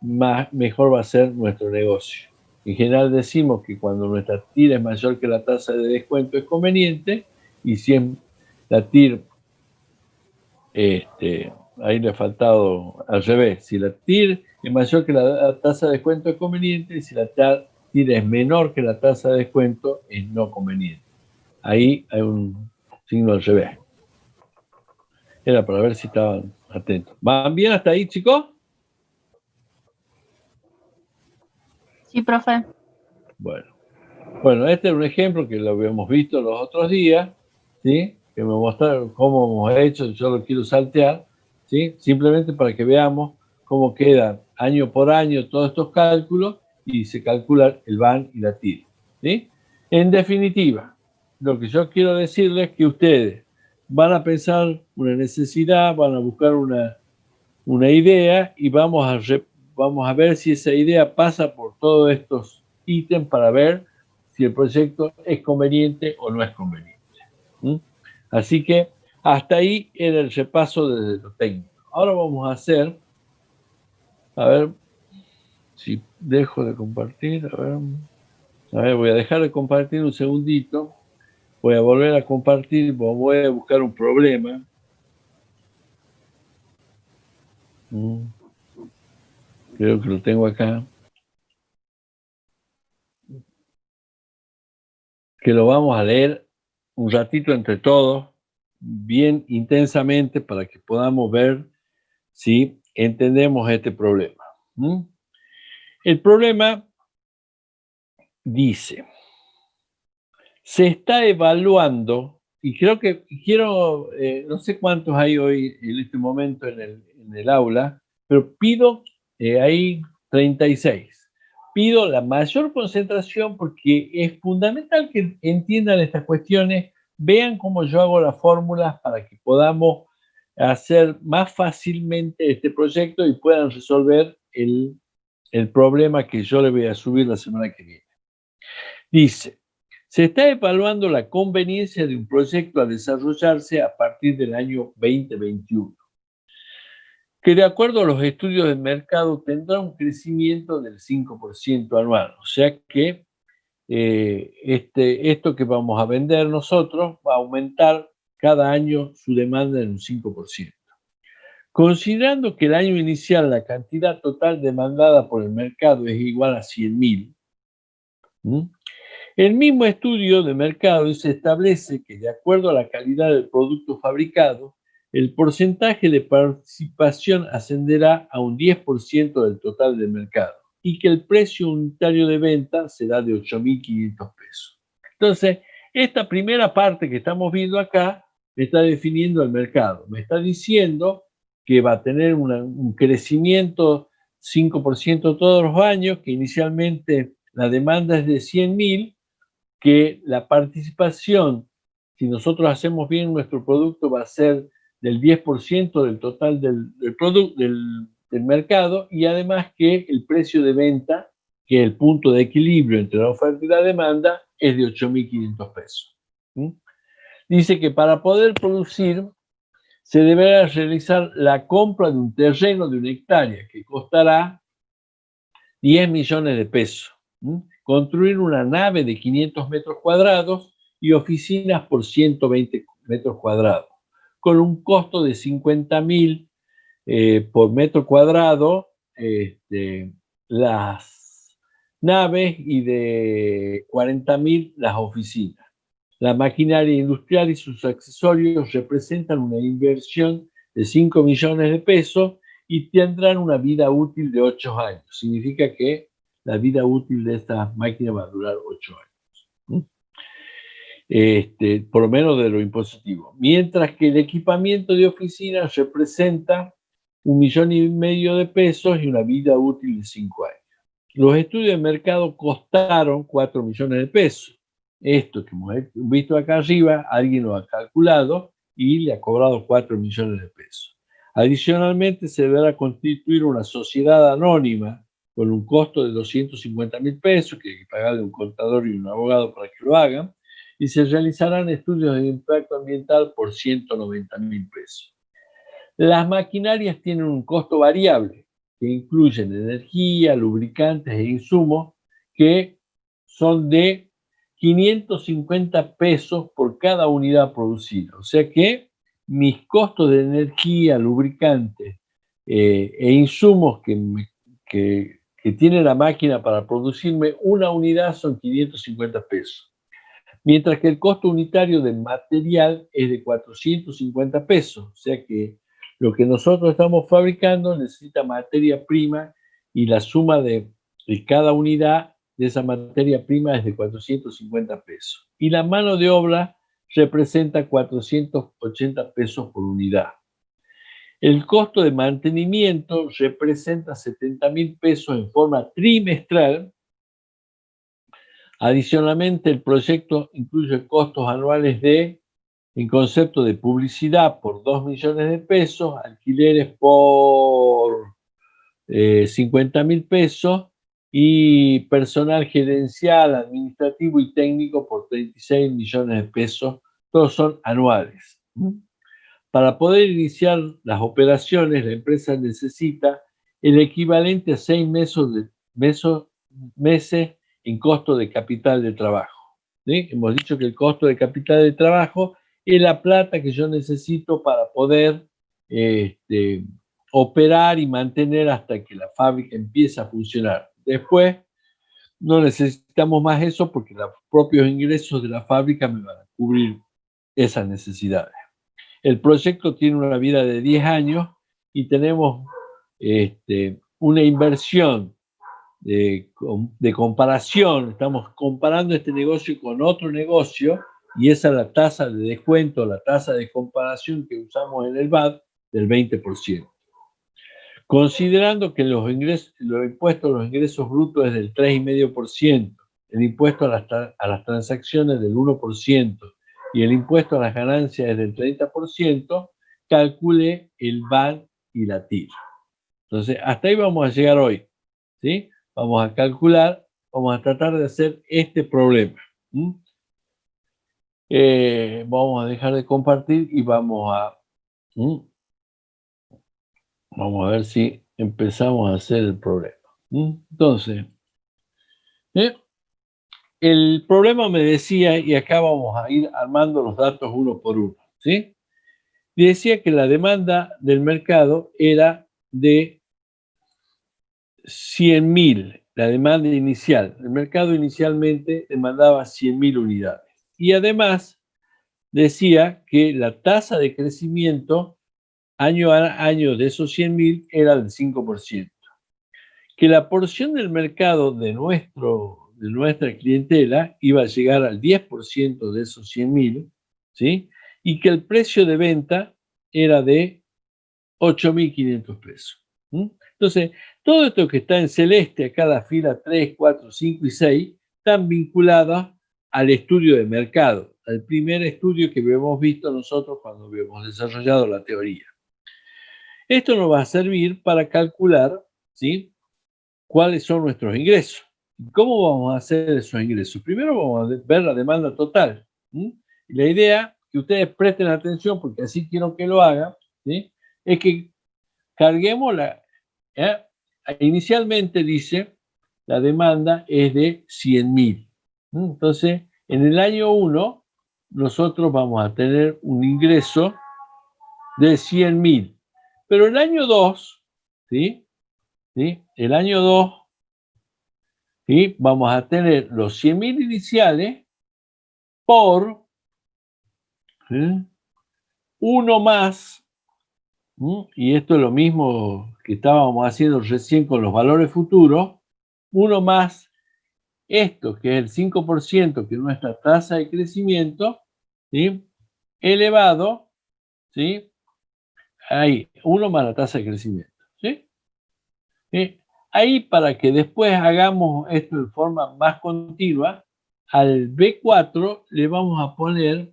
mejor va a ser nuestro negocio. En general decimos que cuando nuestra TIR es mayor que la tasa de descuento es conveniente, y si la TIR, ahí le ha faltado al revés, si la TIR es mayor que la tasa de descuento es conveniente, y si la TIR es menor que la tasa de descuento es no conveniente. Ahí hay un signo al revés. Era para ver si estaban atentos. ¿Van bien hasta ahí, chicos? Sí, profe. Bueno, este es un ejemplo que lo habíamos visto los otros días, ¿sí? Que me mostraron cómo hemos hecho, yo lo quiero saltear, ¿sí? Simplemente para que veamos cómo quedan año por año todos estos cálculos y se calcula el van y la TIR, ¿sí? En definitiva, lo que yo quiero decirles es que ustedes van a pensar una necesidad, van a buscar una idea y vamos a ver si esa idea pasa por todos estos ítems para ver si el proyecto es conveniente o no es conveniente. Así que hasta ahí era el repaso desde lo técnico. Ahora vamos a hacer, a ver si dejo de compartir, a ver, voy a dejar de compartir un segundito, voy a volver a compartir, voy a buscar un problema. Creo que lo tengo acá. Que lo vamos a leer un ratito entre todos, bien intensamente, para que podamos ver si entendemos este problema. El problema dice, se está evaluando, y creo que no sé cuántos hay hoy en este momento en el aula, pero pido, hay 36. Pido la mayor concentración porque es fundamental que entiendan estas cuestiones, vean cómo yo hago las fórmulas para que podamos hacer más fácilmente este proyecto y puedan resolver el problema que yo le voy a subir la semana que viene. Dice, se está evaluando la conveniencia de un proyecto a desarrollarse a partir del año 2021, que de acuerdo a los estudios del mercado tendrá un crecimiento del 5% anual. O sea que esto que vamos a vender nosotros va a aumentar cada año su demanda en un 5%. Considerando que el año inicial la cantidad total demandada por el mercado es igual a 100.000, el mismo estudio de mercado se establece que, de acuerdo a la calidad del producto fabricado, el porcentaje de participación ascenderá a un 10% del total del mercado y que el precio unitario de venta será de 8.500 pesos. Entonces, esta primera parte que estamos viendo acá me está definiendo el mercado. Me está diciendo que va a tener un crecimiento 5% todos los años, que inicialmente la demanda es de 100.000, que la participación, si nosotros hacemos bien nuestro producto, va a ser del 10% del total del mercado, y además que el precio de venta, que es el punto de equilibrio entre la oferta y la demanda, es de 8.500 pesos. ¿Mm? Dice que para poder producir se deberá realizar la compra de un terreno de 1 hectárea que costará 10 millones de pesos. Construir una nave de 500 metros cuadrados y oficinas por 120 metros cuadrados, con un costo de 50.000 por metro cuadrado las naves y de 40.000 las oficinas. La maquinaria industrial y sus accesorios representan una inversión de 5 millones de pesos y tendrán una vida útil de 8 años. Significa que la vida útil de esta máquina va a durar 8 años. Por lo menos de lo impositivo. Mientras que el equipamiento de oficinas representa 1,5 millones de pesos y una vida útil de 5 años. Los estudios de mercado costaron 4 millones de pesos. Esto que hemos visto acá arriba, alguien lo ha calculado y le ha cobrado 4 millones de pesos. Adicionalmente, se deberá constituir una sociedad anónima con un costo de 250.000 pesos, que hay que pagarle un contador y un abogado para que lo hagan, y se realizarán estudios de impacto ambiental por 190.000 pesos. Las maquinarias tienen un costo variable, que incluyen energía, lubricantes e insumos, que son de 550 pesos por cada unidad producida. O sea que mis costos de energía, lubricantes e insumos que tiene la máquina para producirme una unidad son 550 pesos. Mientras que el costo unitario del material es de 450 pesos. O sea que lo que nosotros estamos fabricando necesita materia prima y la suma de cada unidad de esa materia prima es de 450 pesos. Y la mano de obra representa 480 pesos por unidad. El costo de mantenimiento representa 70.000 pesos en forma trimestral. Adicionalmente, el proyecto incluye costos anuales en concepto de publicidad por 2 millones de pesos, alquileres por 50.000 pesos y personal gerencial, administrativo y técnico por 36 millones de pesos. Todos son anuales. Para poder iniciar las operaciones, la empresa necesita el equivalente a 6 meses en costo de capital de trabajo. ¿Sí? Hemos dicho que el costo de capital de trabajo es la plata que yo necesito para poder operar y mantener hasta que la fábrica empiece a funcionar. Después no necesitamos más eso porque los propios ingresos de la fábrica me van a cubrir esas necesidades. El proyecto tiene una vida de 10 años y tenemos una inversión de comparación. Estamos comparando este negocio con otro negocio y esa es la tasa de descuento, la tasa de comparación que usamos en el VAT del 20%. Considerando que los impuestos a los ingresos brutos es del 3,5%, el impuesto a las transacciones del 1%, y el impuesto a las ganancias es del 30%, calcule el VAT y la TIR. Entonces, hasta ahí vamos a llegar hoy, ¿sí? Vamos a calcular, vamos a tratar de hacer este problema. Vamos a dejar de compartir y vamos a ver si empezamos a hacer el problema. Entonces, el problema me decía, y acá vamos a ir armando los datos uno por uno, ¿sí? Decía que la demanda del mercado era de 100.000, la demanda inicial. El mercado inicialmente demandaba 100.000 unidades. Y además decía que la tasa de crecimiento año a año de esos 100.000 era del 5%. Que la porción del mercado de nuestra clientela iba a llegar al 10% de esos 100.000, ¿sí? y que el precio de venta era de 8.500 pesos. Entonces, todo esto que está en celeste, acá la fila 3, 4, 5 y 6, están vinculadas al estudio de mercado, al primer estudio que hemos visto nosotros cuando habíamos desarrollado la teoría. Esto nos va a servir para calcular, ¿sí?, cuáles son nuestros ingresos. ¿Cómo vamos a hacer esos ingresos? Primero vamos a ver la demanda total. Y la idea, que ustedes presten atención, porque así quiero que lo hagan, ¿sí?, es que carguemos la... Inicialmente dice, la demanda es de 100.000. Entonces, en el año 1, nosotros vamos a tener un ingreso de 100.000. Pero el año 2, ¿sí? El año 2, ¿sí?, vamos a tener los 100.000 iniciales por 1 más, y esto es lo mismo que estábamos haciendo recién con los valores futuros, 1 más esto, que es el 5%, que es nuestra tasa de crecimiento, ¿sí?, elevado, ¿sí?, ahí, 1 más la tasa de crecimiento, ¿sí? Ahí, para que después hagamos esto de forma más continua, al B4 le vamos a poner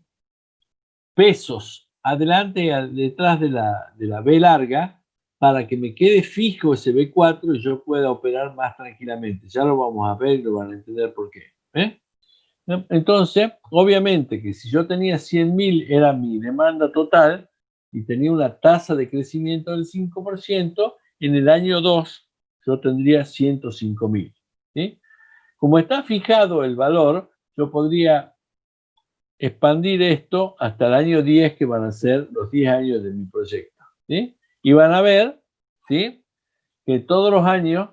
pesos adelante y detrás de la B larga, para que me quede fijo ese B4 y yo pueda operar más tranquilamente. Ya lo vamos a ver y lo van a entender por qué. Entonces, obviamente que si yo tenía 100.000 era mi demanda total y tenía una tasa de crecimiento del 5%, en el año 2 yo tendría 105.000. ¿Sí? Como está fijado el valor, yo podría expandir esto hasta el año 10, que van a ser los 10 años de mi proyecto. ¿Sí? Y van a ver, ¿sí?, que todos los años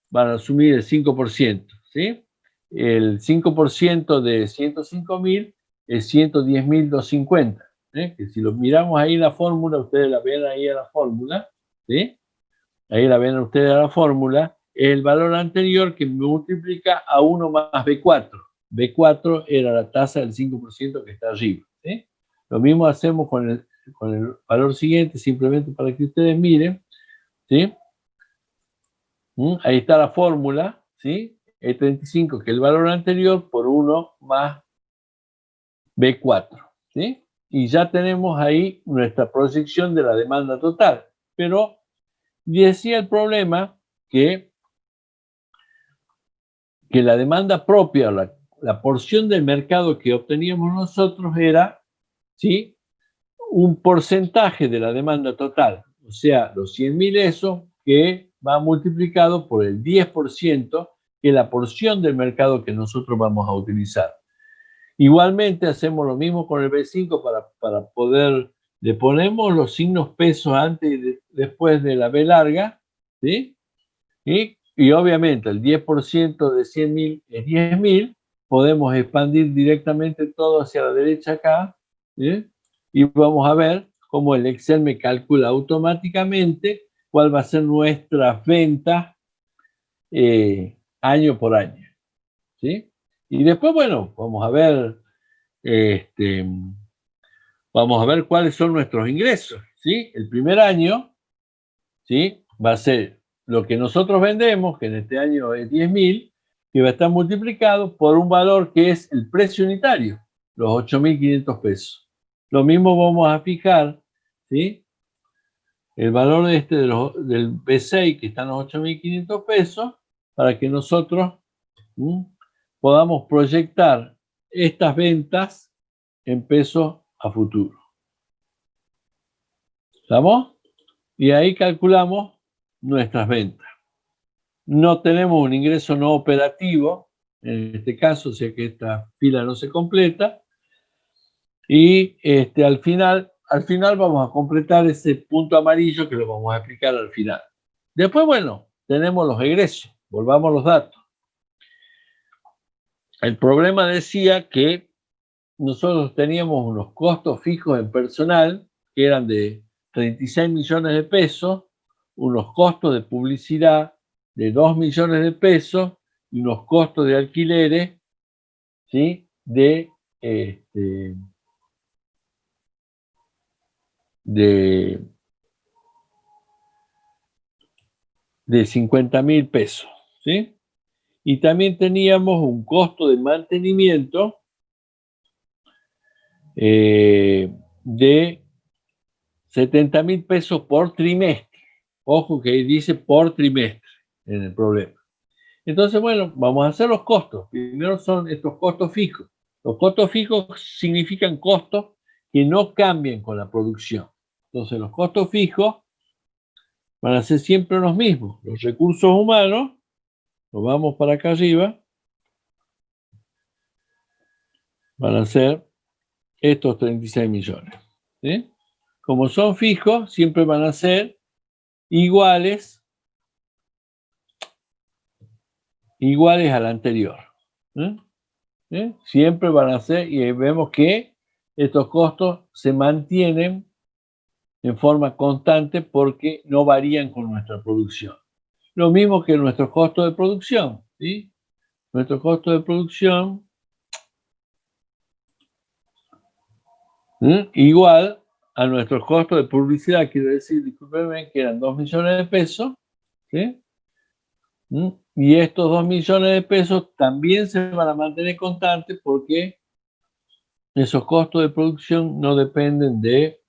van a asumir el 5%. ¿Sí? El 5% de 105.000 es 110.250. Que si lo miramos ahí en la fórmula, ustedes la ven ahí en la fórmula, ¿sí?, ahí la ven ustedes en la fórmula, es el valor anterior que multiplica a 1 más B4. B4 era la tasa del 5% que está arriba. ¿Sí? Lo mismo hacemos con el valor siguiente, simplemente para que ustedes miren. ¿Sí? Ahí está la fórmula, ¿sí? E35, que es el valor anterior, por 1 más B4. ¿Sí? Y ya tenemos ahí nuestra proyección de la demanda total. Pero decía el problema que la demanda propia, la porción del mercado que obteníamos nosotros era, ¿sí?, un porcentaje de la demanda total. O sea, los 100.000 eso que va multiplicado por el 10%, que es la porción del mercado que nosotros vamos a utilizar. Igualmente hacemos lo mismo con el B5 para poder, le ponemos los signos pesos antes y después de la B larga, ¿sí? Y obviamente el 10% de 100.000 es 10.000, podemos expandir directamente todo hacia la derecha acá, ¿sí?, y vamos a ver cómo el Excel me calcula automáticamente cuál va a ser nuestra venta año por año. ¿Sí? Y después, bueno, vamos a ver cuáles son nuestros ingresos. ¿Sí? El primer año, ¿sí?, va a ser lo que nosotros vendemos, que en este año es 10.000, que va a estar multiplicado por un valor que es el precio unitario, los 8.500 pesos. Lo mismo vamos a fijar, ¿sí?, el valor del B6, que están los 8.500 pesos, para que nosotros podamos proyectar estas ventas en pesos a futuro. ¿Estamos? Y ahí calculamos nuestras ventas. No tenemos un ingreso no operativo, en este caso, o sea que esta fila no se completa. Y al final vamos a completar ese punto amarillo que lo vamos a explicar al final. Después, bueno, tenemos los egresos. Volvamos a los datos. El problema decía que nosotros teníamos unos costos fijos en personal que eran de 36 millones de pesos, unos costos de publicidad de 2 millones de pesos y unos costos de alquileres, ¿sí?, de de 50.000 pesos, ¿sí? Y también teníamos un costo de mantenimiento de 70.000 pesos por trimestre. Ojo que dice por trimestre en el problema. Entonces, bueno, vamos a hacer los costos. Primero son estos costos fijos. Los costos fijos significan costos que no cambian con la producción. Entonces, los costos fijos van a ser siempre los mismos. Los recursos humanos, los vamos para acá arriba, van a ser estos 36 millones. ¿Sí? Como son fijos, siempre van a ser iguales al anterior. ¿Sí? Siempre van a ser, y vemos que estos costos se mantienen en forma constante porque no varían con nuestra producción. Lo mismo que nuestros costos de producción. ¿Sí? Nuestros costos de producción igual a nuestros costos de publicidad, quiero decir, discúlpenme, que eran 2 millones de pesos, ¿sí? Y estos 2 millones de pesos también se van a mantener constantes porque esos costos de producción no dependen de...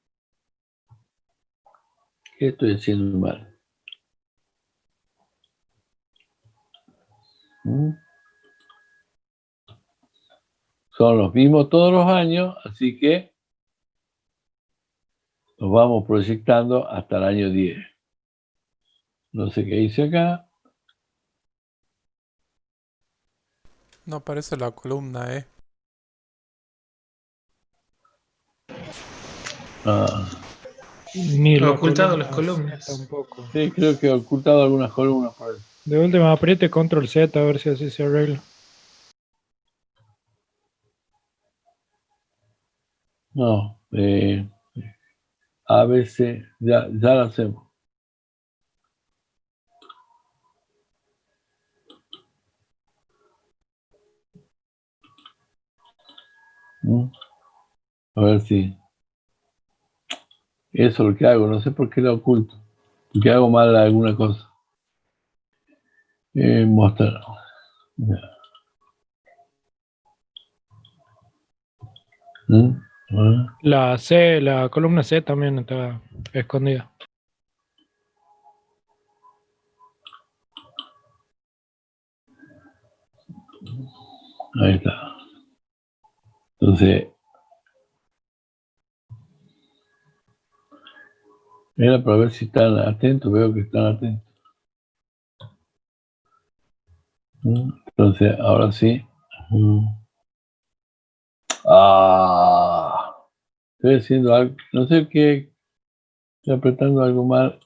¿Qué estoy haciendo mal? Son los mismos todos los años, así que los vamos proyectando hasta el año 10. No sé qué hice acá. No aparece la columna, Ni Lo las ocultado las columnas columnas. tampoco. Sí, creo que he ocultado algunas columnas por ahí. De última apriete control Z a ver si así se arregla. No, a veces ya lo hacemos. A ver si eso es lo que hago, no sé por qué lo oculto, porque hago mal alguna cosa. Mostrar. Ya. La C, la columna C también está escondida. Ahí está. Entonces, era para ver si están atentos, veo que están atentos. Entonces, ahora sí. Estoy haciendo algo, no sé qué, estoy apretando algo mal.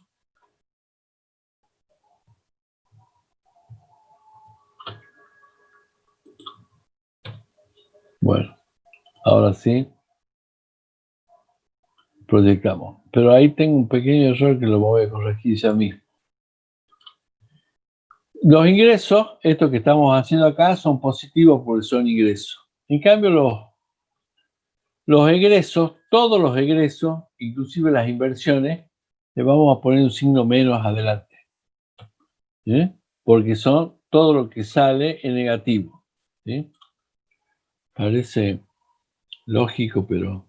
Bueno, ahora sí. Proyectamos. Pero ahí tengo un pequeño error que lo voy a corregir ya mismo. Los ingresos, estos que estamos haciendo acá, son positivos porque son ingresos. En cambio, los egresos, todos los egresos, inclusive las inversiones, le vamos a poner un signo menos adelante. ¿Sí? Porque son todo lo que sale en negativo. ¿Sí? Parece lógico, pero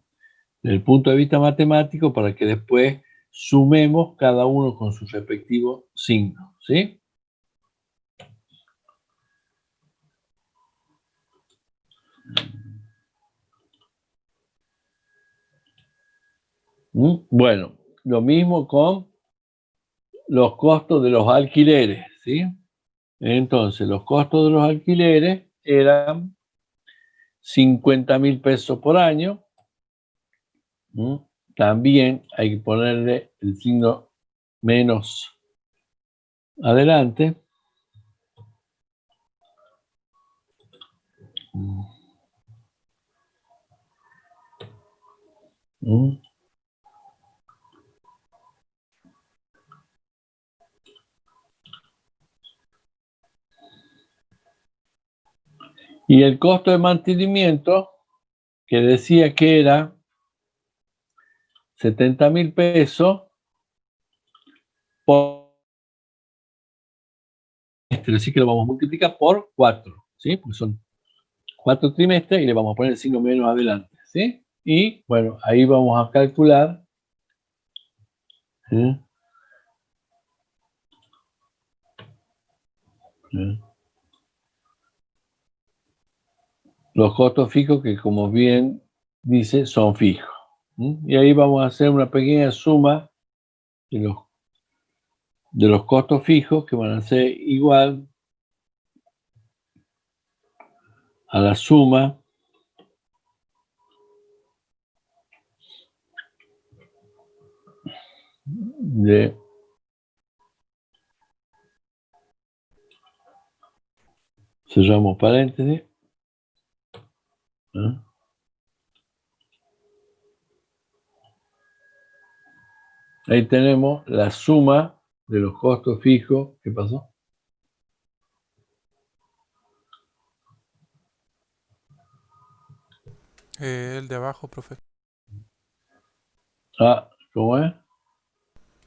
desde el punto de vista matemático, para que después sumemos cada uno con su respectivo signo. ¿Sí? Bueno, lo mismo con los costos de los alquileres, ¿sí? Entonces, los costos de los alquileres eran 50.000 pesos por año. También hay que ponerle el signo menos adelante. Y el costo de mantenimiento, que decía que era 70.000 pesos por trimestre, así que lo vamos a multiplicar por 4, ¿sí? Porque son 4 trimestres y le vamos a poner el signo menos adelante, ¿sí? Y bueno, ahí vamos a calcular, ¿sí? ¿Sí? Los costos fijos que, como bien dice, son fijos. ¿Sí? Y ahí vamos a hacer una pequeña suma de los costos fijos que van a ser igual a la suma de cerramos paréntesis, ¿eh? Ahí tenemos la suma de los costos fijos. ¿Qué pasó? El de abajo, profe. Ah, ¿cómo es?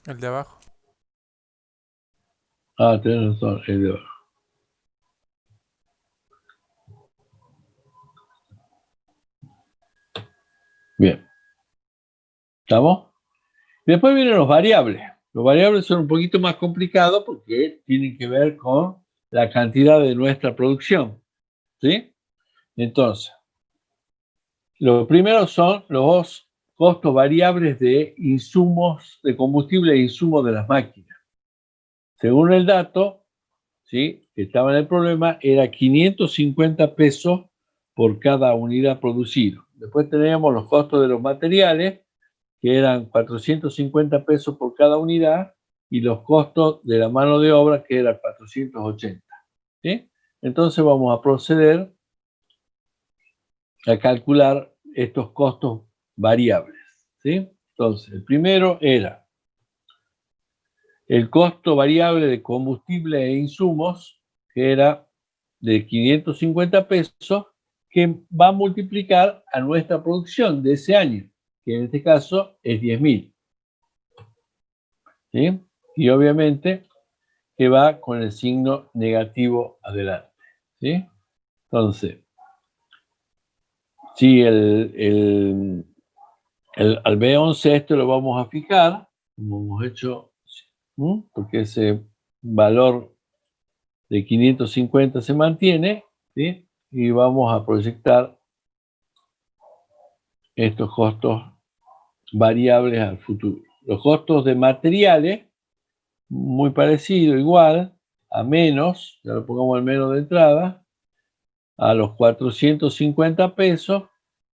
El de abajo. Ah, tenés razón, el de abajo. Bien. ¿Estamos? Después vienen los variables. Los variables son un poquito más complicados porque tienen que ver con la cantidad de nuestra producción, ¿sí? Entonces, lo primero son los costos variables de insumos de combustible e insumos de las máquinas. Según el dato, ¿sí?, que estaba en el problema, era 550 pesos por cada unidad producida. Después teníamos los costos de los materiales, que eran 450 pesos por cada unidad, y los costos de la mano de obra, que eran 480. ¿Sí? Entonces vamos a proceder a calcular estos costos variables. ¿Sí? Entonces, el primero era el costo variable de combustible e insumos, que era de 550 pesos, que va a multiplicar a nuestra producción de ese año, que en este caso es 10.000. ¿Sí? Y obviamente que va con el signo negativo adelante. ¿Sí? Entonces, si al B11 esto lo vamos a fijar, como hemos hecho, ¿sí?, porque ese valor de 550 se mantiene, ¿sí?, y vamos a proyectar estos costos variables al futuro. Los costos de materiales, muy parecido, igual, a menos, ya lo pongamos al menos de entrada, a los 450 pesos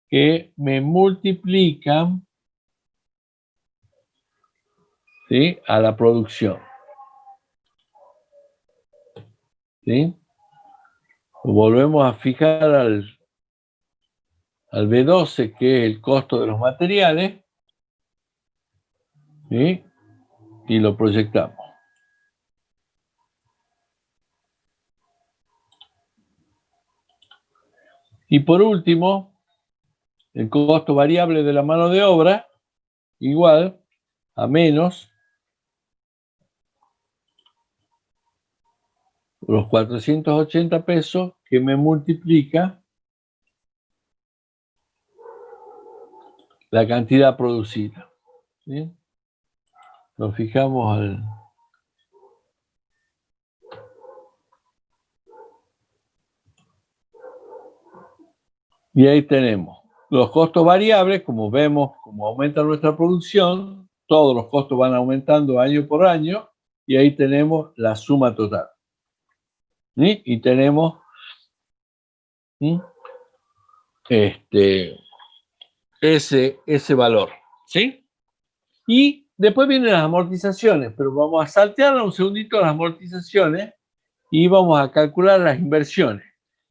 que me multiplican, ¿sí?, a la producción. ¿Sí? Volvemos a fijar al B12, que es el costo de los materiales, ¿sí?, y lo proyectamos. Y por último, el costo variable de la mano de obra, igual a menos los 480 pesos que me multiplica la cantidad producida. ¿Sí? Nos fijamos al... Y ahí tenemos los costos variables, como vemos, como aumenta nuestra producción, todos los costos van aumentando año por año, y ahí tenemos la suma total. ¿Sí? Y tenemos, ¿sí?, ese valor. ¿Sí? Y después vienen las amortizaciones, pero vamos a saltear un segundito las amortizaciones y vamos a calcular las inversiones.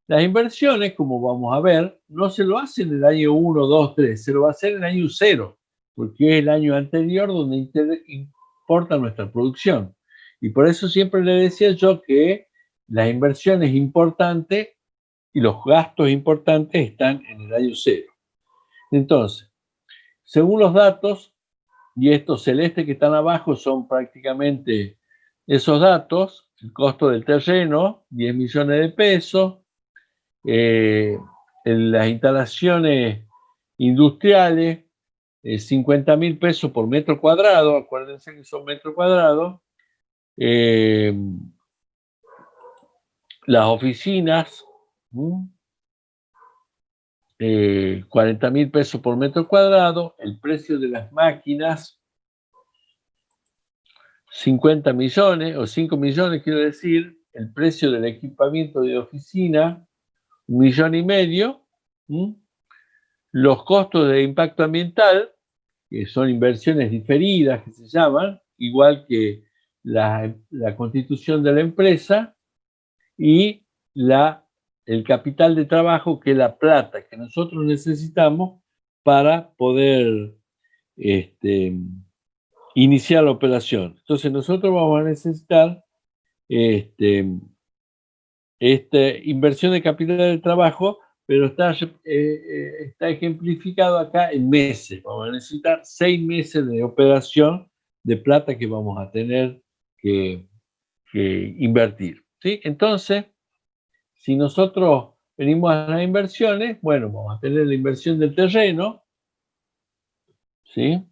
Las inversiones, como vamos a ver, no se lo hacen en el año 1, 2, 3, se lo va a hacer en el año 0, porque es el año anterior donde importa nuestra producción. Y por eso siempre le decía yo que las inversiones importantes y los gastos importantes están en el año 0. Entonces, según los datos y estos celestes que están abajo son prácticamente esos datos: el costo del terreno, 10 millones de pesos, en las instalaciones industriales, 50.000 pesos por metro cuadrado, acuérdense que son metros cuadrados, las oficinas, 40.000 pesos por metro cuadrado, el precio de las máquinas, 50 millones o 5 millones, quiero decir, el precio del equipamiento de oficina, 1,5 millones, los costos de impacto ambiental, que son inversiones diferidas, que se llaman, igual que la constitución de la empresa, y el capital de trabajo, que es la plata que nosotros necesitamos para poder iniciar la operación. Entonces nosotros vamos a necesitar esta inversión de capital de trabajo, pero está ejemplificado acá en meses. Vamos a necesitar 6 meses de operación de plata que vamos a tener que invertir, ¿sí? Entonces, si nosotros venimos a las inversiones, bueno, vamos a tener la inversión del terreno, ¿sí?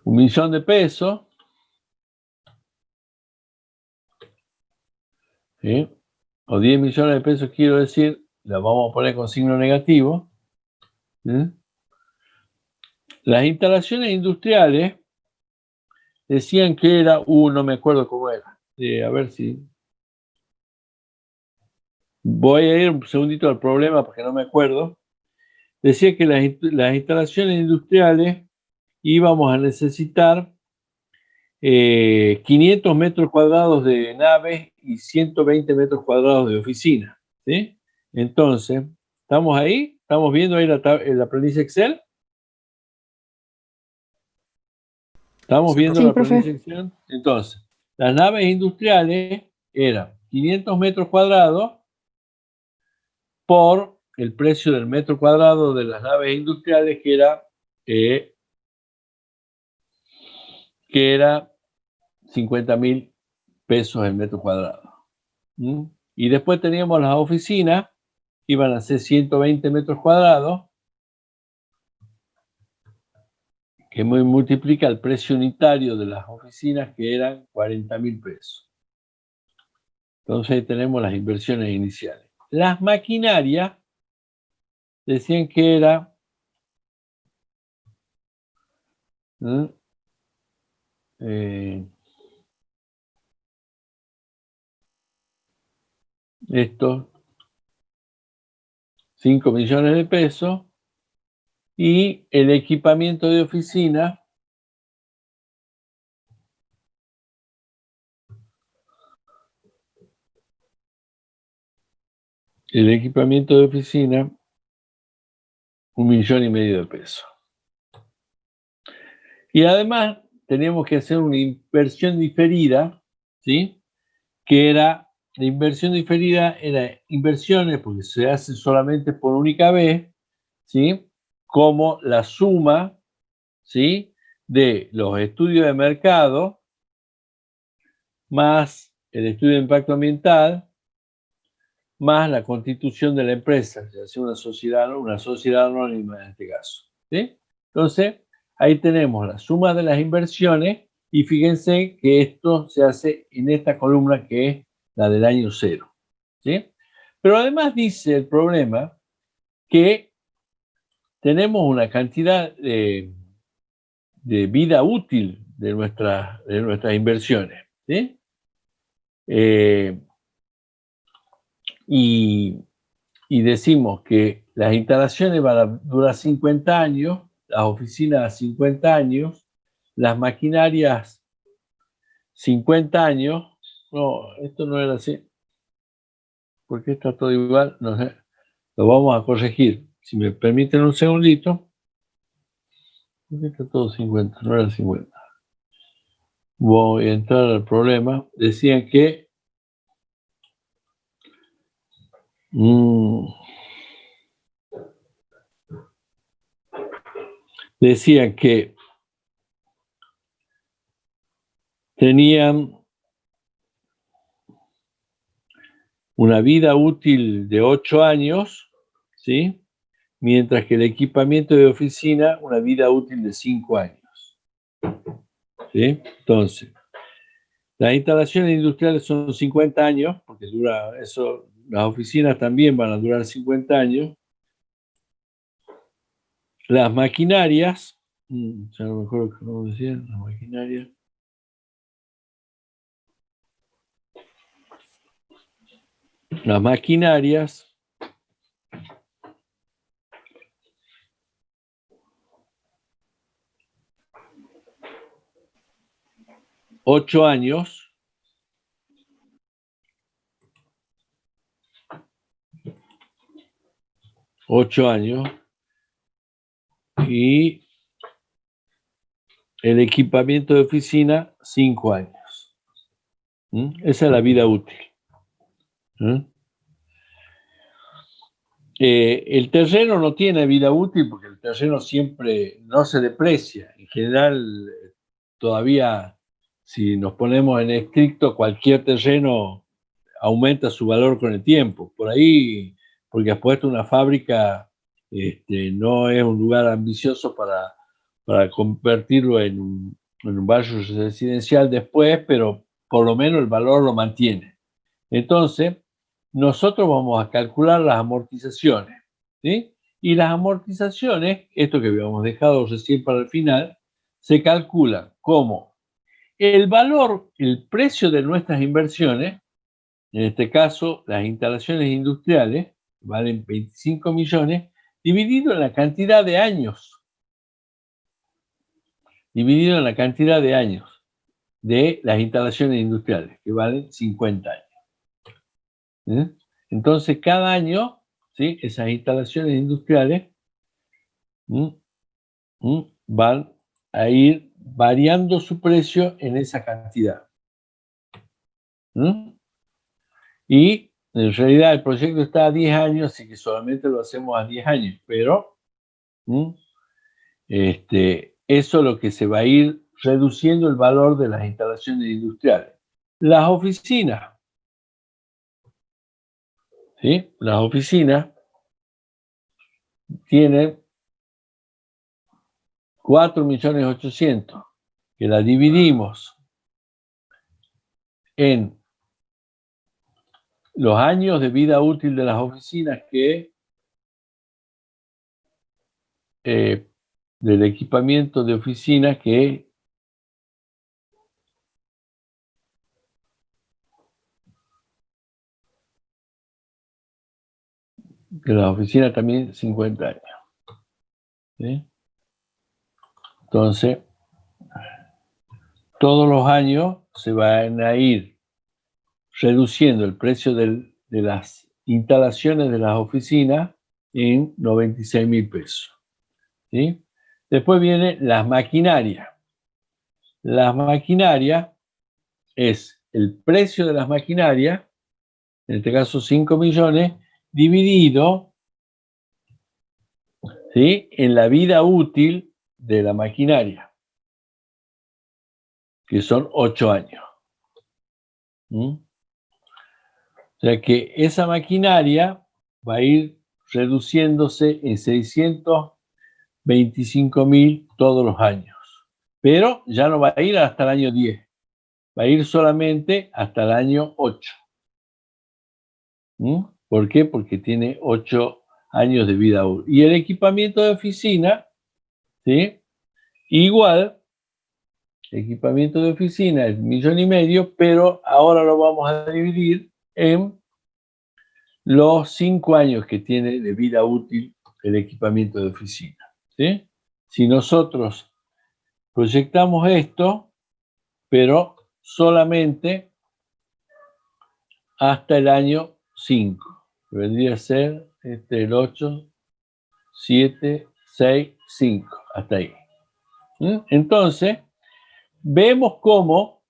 $1.000.000, ¿sí? O 10 millones de pesos, quiero decir, la vamos a poner con signo negativo, ¿sí? Las instalaciones industriales decían que era, no me acuerdo cómo era, a ver si... Voy a ir un segundito al problema porque no me acuerdo. Decía que las instalaciones industriales íbamos a necesitar 500 metros cuadrados de naves y 120 metros cuadrados de oficina, ¿sí? Entonces, ¿estamos ahí? ¿Estamos viendo ahí la planilla Excel? ¿Estamos viendo la planilla Excel? Entonces, las naves industriales eran 500 metros cuadrados por el precio del metro cuadrado de las naves industriales, que era 50.000 pesos el metro cuadrado. Y después teníamos las oficinas, iban a ser 120 metros cuadrados, que multiplica el precio unitario de las oficinas, que eran 40.000 pesos. Entonces ahí tenemos las inversiones iniciales. Las maquinarias decían que era estos 5 millones de pesos, y el equipamiento de oficina $1,5 millones de pesos. Y además teníamos que hacer una inversión diferida, ¿sí? Que era, la inversión diferida era inversiones, porque se hace solamente por única vez, ¿sí? Como la suma, ¿sí? De los estudios de mercado más el estudio de impacto ambiental más la constitución de la empresa, ya sea una sociedad anónima en este caso, ¿sí? Entonces, ahí tenemos la suma de las inversiones, y fíjense que esto se hace en esta columna, que es la del año 0, ¿sí? Pero además dice el problema que tenemos una cantidad de vida útil de nuestras inversiones, ¿sí? Y decimos que las instalaciones van a durar 50 años, las oficinas 50 años, las maquinarias 50 años. No, esto no era así. ¿Por qué está todo igual? No sé. Lo vamos a corregir. Si me permiten un segundito. ¿Por qué está todo 50? No era 50. Voy a entrar al problema. Decían que decían que tenían una vida útil de 8 años, ¿sí? Mientras que el equipamiento de oficina, una vida útil de 5 años. ¿Sí? Entonces, las instalaciones industriales son 50 años, porque dura eso, las oficinas también van a durar 50 años. Las maquinarias, ya no me acuerdo cómo decían, las maquinarias. Las maquinarias ocho años. Y el equipamiento de oficina, 5 años. Esa es la vida útil. El terreno no tiene vida útil porque el terreno siempre no se deprecia. En general, todavía, si nos ponemos en estricto, cualquier terreno aumenta su valor con el tiempo. Por ahí, porque has puesto una fábrica, no es un lugar ambicioso para convertirlo en un barrio residencial después, pero por lo menos el valor lo mantiene. Entonces, nosotros vamos a calcular las amortizaciones, ¿sí? Y las amortizaciones, esto que habíamos dejado recién para el final, se calcula como el valor, el precio de nuestras inversiones, en este caso las instalaciones industriales, valen 25 millones, dividido en la cantidad de años. Dividido en la cantidad de años de las instalaciones industriales, que valen 50 años. Entonces, cada año, ¿sí?, esas instalaciones industriales van a ir variando su precio en esa cantidad. Y en realidad el proyecto está a 10 años, así que solamente lo hacemos a 10 años, pero eso es lo que se va a ir reduciendo el valor de las instalaciones industriales. Las oficinas, ¿sí? Las oficinas tienen 4.800.000, que la dividimos en los años de vida útil de las oficinas del equipamiento de oficina que la oficina también 50 años. ¿Sí? Entonces, todos los años se van a ir reduciendo el precio de las instalaciones de las oficinas en 96.000 pesos. ¿Sí? Después vienen las maquinarias. Las maquinarias es el precio de las maquinarias, en este caso 5 millones, dividido, ¿sí?, en la vida útil de la maquinaria, que son 8 años. O sea que esa maquinaria va a ir reduciéndose en 625.000 todos los años. Pero ya no va a ir hasta el año 10, va a ir solamente hasta el año 8. ¿Por qué? Porque tiene 8 años de vida útil. Y el equipamiento de oficina, ¿sí?, igual, equipamiento de oficina es 1,5 millones, pero ahora lo vamos a dividir en los 5 años que tiene de vida útil el equipamiento de oficina, ¿sí? Si nosotros proyectamos esto, pero solamente hasta el año 5, que vendría a ser el 8, 7, 6, 5, hasta ahí. Entonces, vemos cómo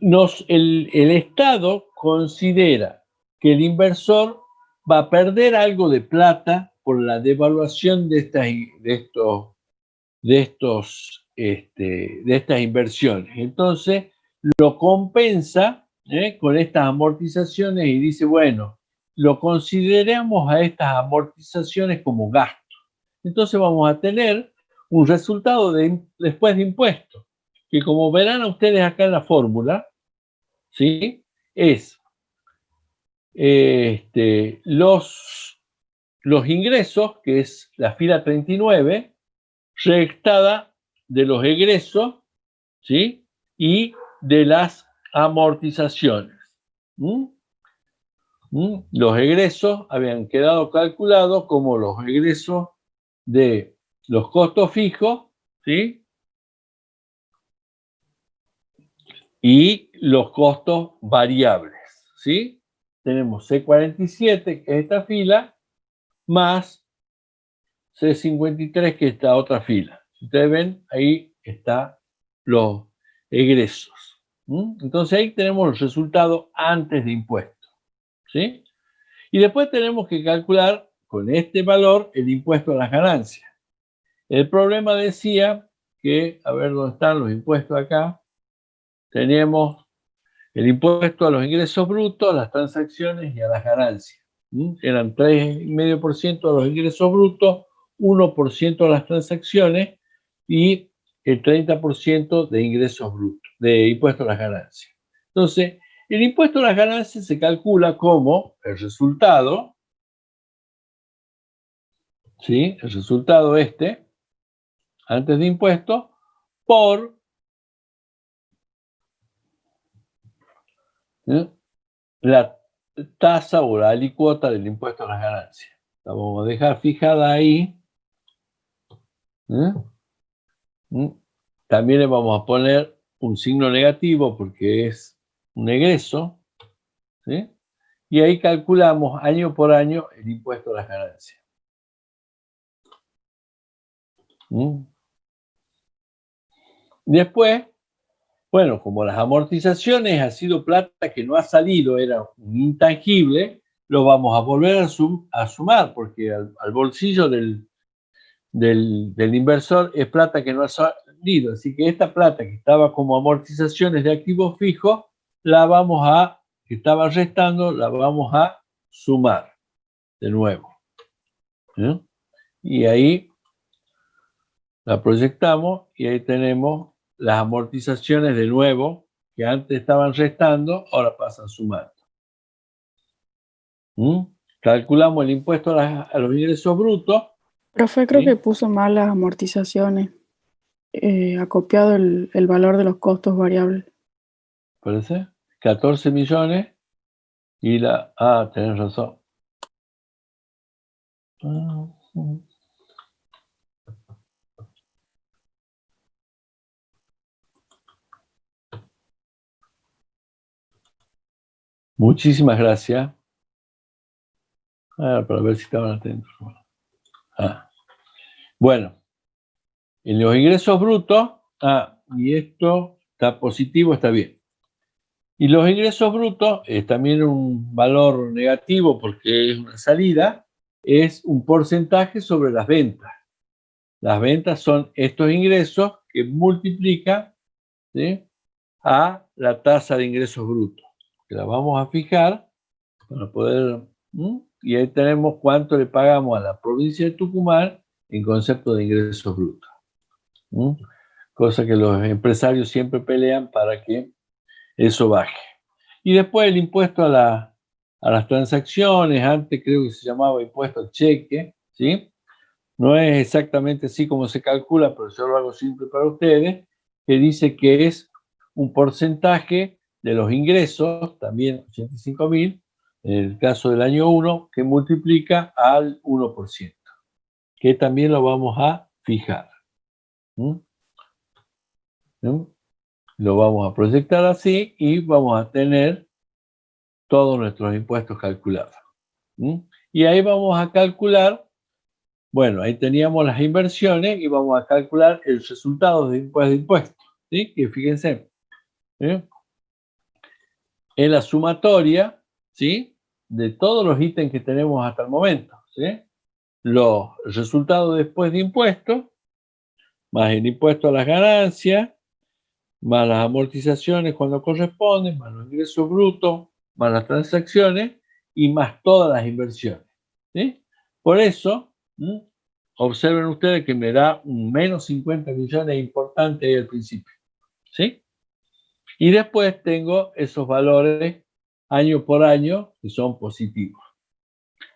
el Estado considera que el inversor va a perder algo de plata por la devaluación de estas inversiones. Entonces, lo compensa con estas amortizaciones y dice, bueno, lo consideramos a estas amortizaciones como gasto. Entonces vamos a tener un resultado después de impuestos, que como verán ustedes acá en la fórmula, ¿sí? Es los ingresos, que es la fila 39, restada de los egresos, ¿sí? Y de las amortizaciones. Los egresos habían quedado calculados como los egresos de los costos fijos, ¿sí? Y los costos variables, ¿sí? Tenemos C47, que es esta fila, más C53, que es esta otra fila. Si ustedes ven, ahí están los egresos. Entonces ahí tenemos los resultados antes de impuestos, ¿sí? Y después tenemos que calcular con este valor el impuesto a las ganancias. El problema decía que, a ver dónde están los impuestos acá, teníamos el impuesto a los ingresos brutos, a las transacciones y a las ganancias. Eran 3,5% a los ingresos brutos, 1% a las transacciones y el 30% de ingresos brutos, de impuesto a las ganancias. Entonces, el impuesto a las ganancias se calcula como el resultado, ¿sí? El resultado antes de impuestos, por la tasa o la alícuota del impuesto a las ganancias. La vamos a dejar fijada ahí. También le vamos a poner un signo negativo porque es un egreso, ¿sí? Y ahí calculamos año por año el impuesto a las ganancias. Después, bueno, como las amortizaciones ha sido plata que no ha salido, era un intangible, lo vamos a volver a sumar porque al bolsillo del inversor es plata que no ha salido. Así que esta plata que estaba como amortizaciones de activos fijos, que estaba restando, la vamos a sumar de nuevo. Y ahí la proyectamos y ahí tenemos las amortizaciones de nuevo que antes estaban restando, ahora pasan sumando. Calculamos el impuesto a los ingresos brutos. Profe, creo que puso mal las amortizaciones. Ha copiado el valor de los costos variables. ¿Parece? 14 millones y tenés razón. Muchísimas gracias. Para ver si estaban atentos. Bueno, en los ingresos brutos, y esto está positivo, está bien. Y los ingresos brutos es también un valor negativo porque es una salida, es un porcentaje sobre las ventas. Las ventas son estos ingresos que multiplican, ¿sí?, a la tasa de ingresos brutos. Que la vamos a fijar para poder... Y ahí tenemos cuánto le pagamos a la provincia de Tucumán en concepto de ingresos brutos. Cosa que los empresarios siempre pelean para que eso baje. Y después el impuesto a las transacciones, antes creo que se llamaba impuesto al cheque, ¿sí? No es exactamente así como se calcula, pero yo lo hago simple para ustedes, que dice que es un porcentaje de los ingresos, también 85.000, en el caso del año 1, que multiplica al 1%, que también lo vamos a fijar. Lo vamos a proyectar así y vamos a tener todos nuestros impuestos calculados. Y ahí vamos a calcular, bueno, ahí teníamos las inversiones y vamos a calcular el resultado de impuestos, ¿sí? Que fíjense, en la sumatoria, ¿sí?, de todos los ítems que tenemos hasta el momento, ¿sí? los resultados después de impuestos, más el impuesto a las ganancias, más las amortizaciones cuando corresponden, más los ingresos brutos, más las transacciones y más todas las inversiones. ¿Sí? Por eso, observen ustedes que me da un menos 50 millones importante ahí al principio. ¿Sí? Y después tengo esos valores año por año que son positivos.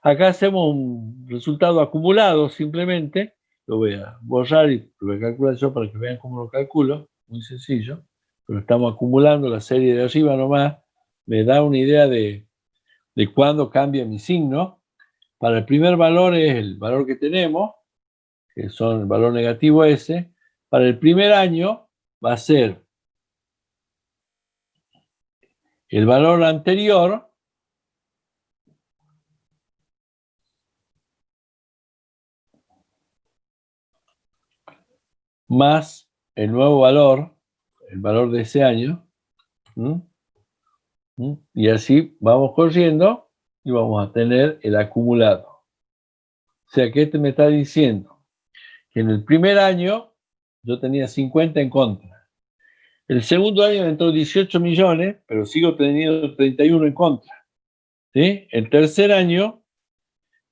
Acá hacemos un resultado acumulado simplemente. Lo voy a borrar y lo voy a calcular yo para que vean cómo lo calculo. Muy sencillo. Pero estamos acumulando la serie de arriba nomás. Me da una idea de cuándo cambia mi signo. Para el primer valor es el valor que tenemos, que son el valor negativo ese. Para el primer año va a ser el valor anterior más el nuevo valor, el valor de ese año. Y así vamos corriendo y vamos a tener el acumulado. O sea que este me está diciendo que en el primer año yo tenía 50 en contra. El segundo año entró 18 millones, pero sigo teniendo 31 en contra. ¿Sí? El tercer año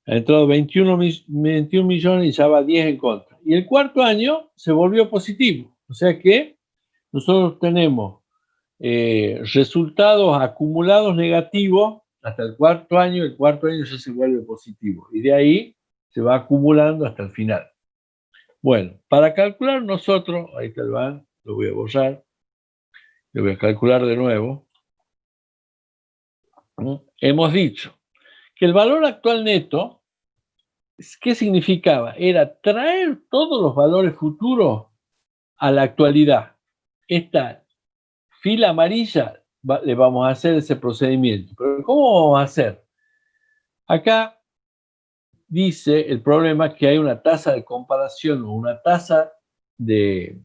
ha entrado 21 millones y ya va 10 en contra. Y el cuarto año se volvió positivo. O sea que nosotros tenemos resultados acumulados negativos hasta el cuarto año ya se vuelve positivo. Y de ahí se va acumulando hasta el final. Bueno, para calcular nosotros, ahí está el van, lo voy a borrar, lo voy a calcular de nuevo. Hemos dicho que el valor actual neto, ¿qué significaba? Era traer todos los valores futuros a la actualidad. Esta fila amarilla le vamos a hacer ese procedimiento. Pero ¿cómo vamos a hacer? Acá dice el problema que hay una tasa de comparación o una tasa de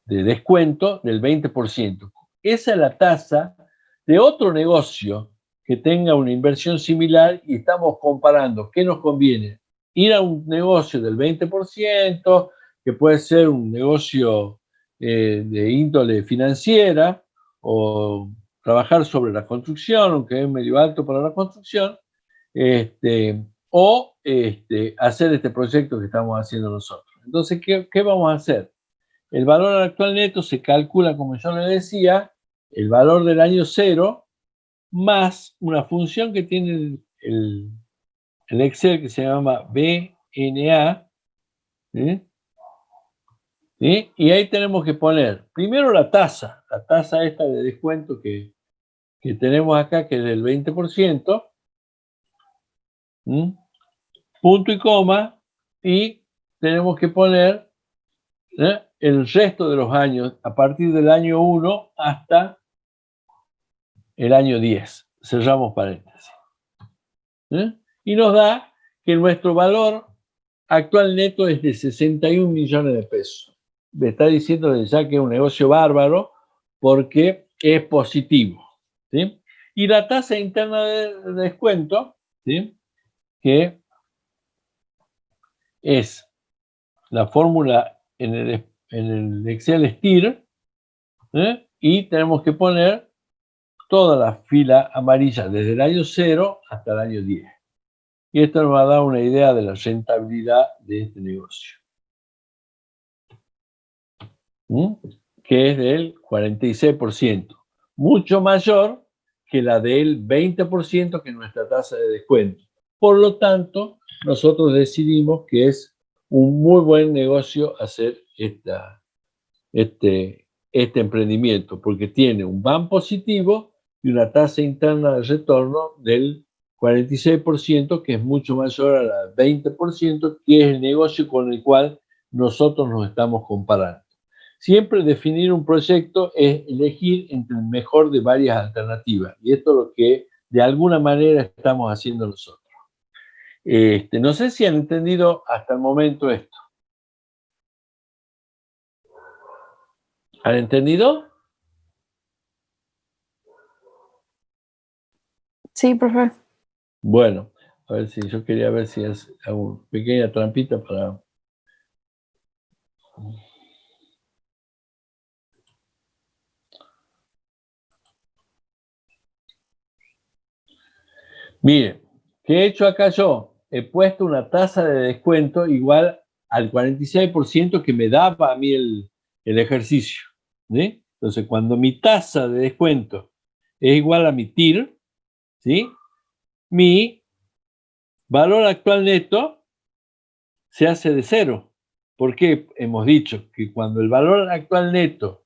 descuento del 20%. Esa es la tasa de otro negocio que tenga una inversión similar y estamos comparando qué nos conviene. Ir a un negocio del 20%, que puede ser un negocio de índole financiera, o trabajar sobre la construcción, aunque es medio alto para la construcción, o hacer este proyecto que estamos haciendo nosotros. Entonces, ¿qué vamos a hacer? El valor actual neto se calcula, como yo le decía, el valor del año 0 más una función que tiene el Excel que se llama BNA. ¿Sí? Y ahí tenemos que poner primero la tasa esta de descuento que tenemos acá, que es del 20%, punto y coma, y tenemos que poner el resto de los años, a partir del año 1 hasta el año 10. Cerramos paréntesis. Y nos da que nuestro valor actual neto es de 61 millones de pesos. Me está diciendo ya que es un negocio bárbaro porque es positivo. ¿Sí? Y la tasa interna de descuento, ¿sí? Que es la fórmula en el Excel STIR, y tenemos que poner toda la fila amarilla desde el año 0 hasta el año 10. Y esto nos va a dar una idea de la rentabilidad de este negocio, que es del 46%, mucho mayor que la del 20% que es nuestra tasa de descuento. Por lo tanto, nosotros decidimos que es un muy buen negocio hacer este emprendimiento, porque tiene un VAM positivo y una tasa interna de retorno del 46%, que es mucho mayor a la 20%, que es el negocio con el cual nosotros nos estamos comparando. Siempre definir un proyecto es elegir entre el mejor de varias alternativas, y esto es lo que de alguna manera estamos haciendo nosotros. No sé si han entendido hasta el momento esto. ¿Han entendido? Sí, profe. Bueno, A ver si yo quería ver si hago una pequeña trampita para... Miren, ¿qué he hecho acá yo? He puesto una tasa de descuento igual al 46% que me daba a mí el ejercicio, ¿sí? Entonces, cuando mi tasa de descuento es igual a mi TIR, ¿sí? Mi valor actual neto se hace de cero. Porque hemos dicho que cuando el valor actual neto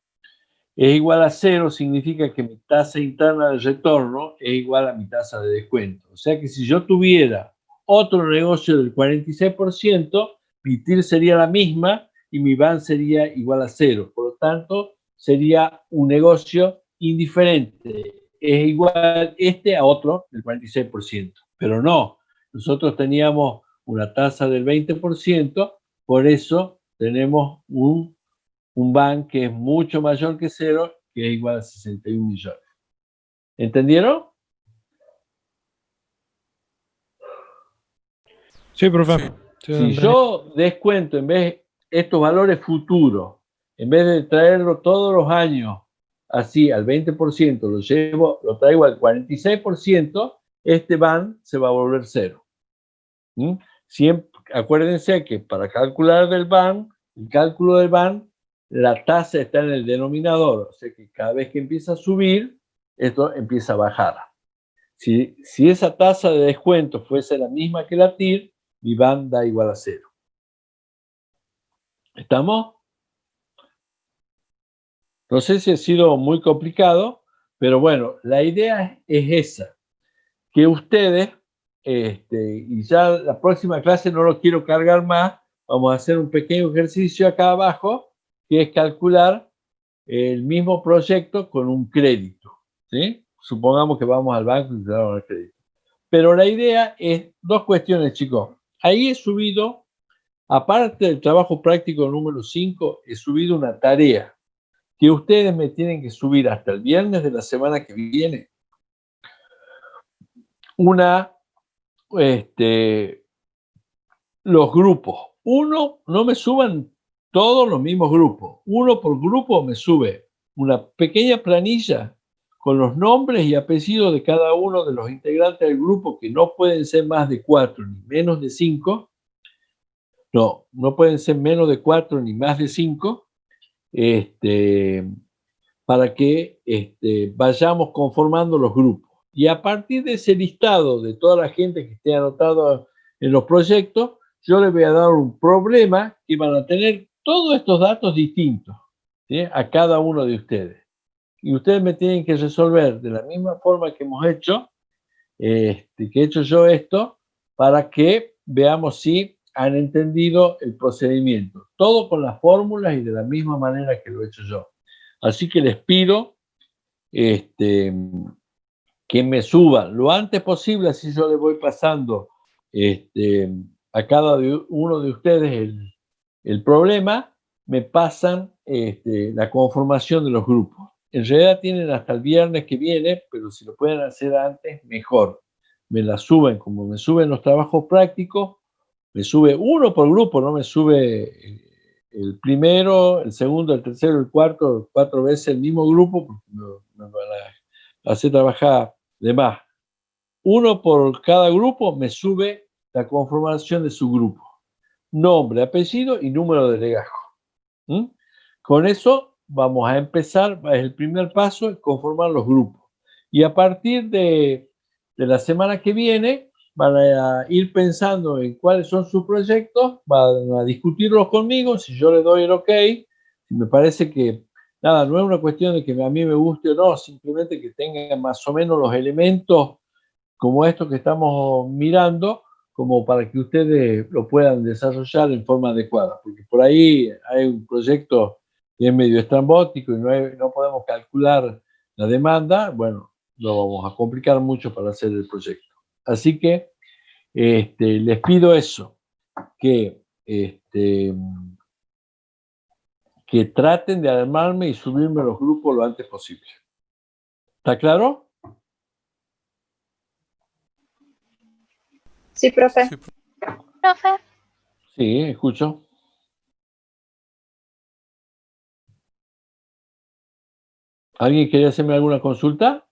es igual a cero, significa que mi tasa interna de retorno es igual a mi tasa de descuento. O sea que si yo tuviera otro negocio del 46%, mi TIR sería la misma y mi BAN sería igual a cero. Por lo tanto, sería un negocio indiferente. Es igual a otro del 46%. Pero no, nosotros teníamos una tasa del 20%, por eso tenemos un BAN que es mucho mayor que cero, que es igual a 61 millones. ¿Entendieron? Sí, profe. Sí. Sí, Si yo descuento en vez estos valores futuros, en vez de traerlo todos los años así al 20%, lo traigo al 46%, este BAN se va a volver cero. Siempre, acuérdense que para calcular el cálculo del BAN, la tasa está en el denominador, o sea que cada vez que empieza a subir, esto empieza a bajar. Si esa tasa de descuento fuese la misma que la TIR, mi BAN da igual a cero. ¿Estamos? No sé si ha sido muy complicado, pero bueno, la idea es esa, que ustedes, y ya la próxima clase no lo quiero cargar más, vamos a hacer un pequeño ejercicio acá abajo, que es calcular el mismo proyecto con un crédito, ¿sí? Supongamos que vamos al banco y le damos el crédito. Pero la idea es dos cuestiones, chicos. Ahí he subido, aparte del trabajo práctico número 5, he subido una tarea que ustedes me tienen que subir hasta el viernes de la semana que viene los grupos. No me suban todos los mismos grupos. Uno por grupo me sube una pequeña planilla con los nombres y apellidos de cada uno de los integrantes del grupo, que no pueden ser más de 4 ni menos de 5. No pueden ser menos de 4 ni más de 5. Para que vayamos conformando los grupos. Y a partir de ese listado de toda la gente que esté anotada en los proyectos, yo les voy a dar un problema que van a tener todos estos datos distintos, ¿sí? A cada uno de ustedes. Y ustedes me tienen que resolver de la misma forma que hemos hecho, que he hecho yo esto, para que veamos si han entendido el procedimiento. Todo con las fórmulas y de la misma manera que lo he hecho yo. Así que les pido que me suban lo antes posible, así yo les voy pasando a cada uno de ustedes el problema, me pasan la conformación de los grupos. En realidad tienen hasta el viernes que viene, pero si lo pueden hacer antes, mejor. Me la suben, como me suben los trabajos prácticos, me sube uno por grupo, no me sube el primero, el segundo, el tercero, el cuarto, 4 veces el mismo grupo, porque me van a hacer trabajar de más. Uno por cada grupo me sube la conformación de su grupo. Nombre, apellido y número de legajo. Con eso vamos a empezar, es el primer paso, conformar los grupos. Y a partir de la semana que viene, van a ir pensando en cuáles son sus proyectos, van a discutirlos conmigo, si yo les doy el ok, si me parece que, nada, no es una cuestión de que a mí me guste o no, simplemente que tengan más o menos los elementos como estos que estamos mirando, como para que ustedes lo puedan desarrollar en forma adecuada, porque por ahí hay un proyecto que es medio estrambótico y no podemos calcular la demanda, bueno, lo vamos a complicar mucho para hacer el proyecto. Así que les pido eso, que traten de armarme y subirme a los grupos lo antes posible. ¿Está claro? Sí, profe. Sí, Profe, Sí, escucho. ¿Alguien quiere hacerme alguna consulta?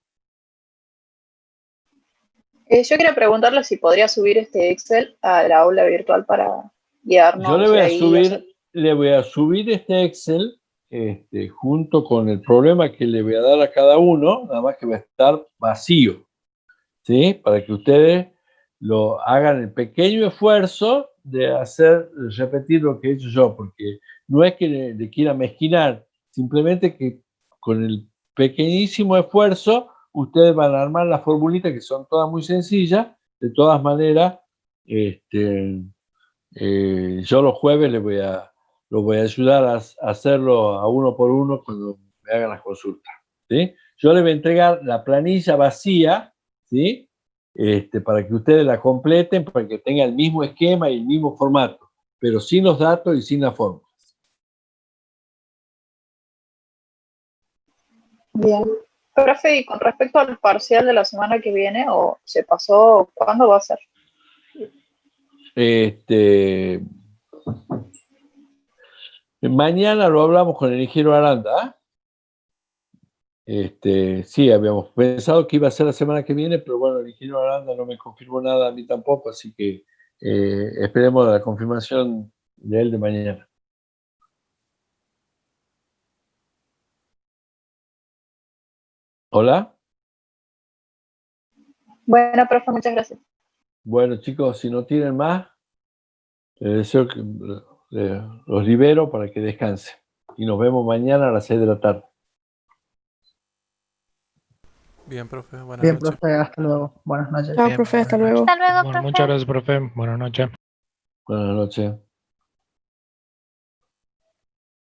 Yo quería preguntarle si podría subir este Excel a la aula virtual para Yo guiarnos y ahí, o sea, le voy a subir este Excel junto con el problema que le voy a dar a cada uno, nada más que va a estar vacío, ¿sí? Para que ustedes lo hagan el pequeño esfuerzo de repetir lo que he hecho yo, porque no es que le quiera mezquinar, simplemente que con el pequeñísimo esfuerzo ustedes van a armar las formulitas que son todas muy sencillas. De todas maneras, yo los jueves los voy a ayudar a hacerlo a uno por uno cuando me hagan las consultas, ¿sí? Yo les voy a entregar la planilla vacía, ¿sí? Para que ustedes la completen, para que tenga el mismo esquema y el mismo formato, pero sin los datos y sin la fórmula. bien. Profe, y con respecto al parcial de la semana que viene, o se pasó, ¿cuándo va a ser? Mañana lo hablamos con el ingeniero Aranda. Sí, habíamos pensado que iba a ser la semana que viene, pero bueno, el ingeniero Aranda no me confirmó nada a mí tampoco, así que esperemos la confirmación de él de mañana. ¿Hola? Bueno, profe, muchas gracias. Bueno, chicos, si no tienen más, les deseo que los libero para que descansen. Y nos vemos mañana a las 6 de la tarde. bien, profe. Buenas Bien, noches. profe, hasta luego. Buenas noches. Chao, profe, hasta luego. hasta luego, Bueno, profe. muchas gracias, profe. Buenas noches. Buenas noches.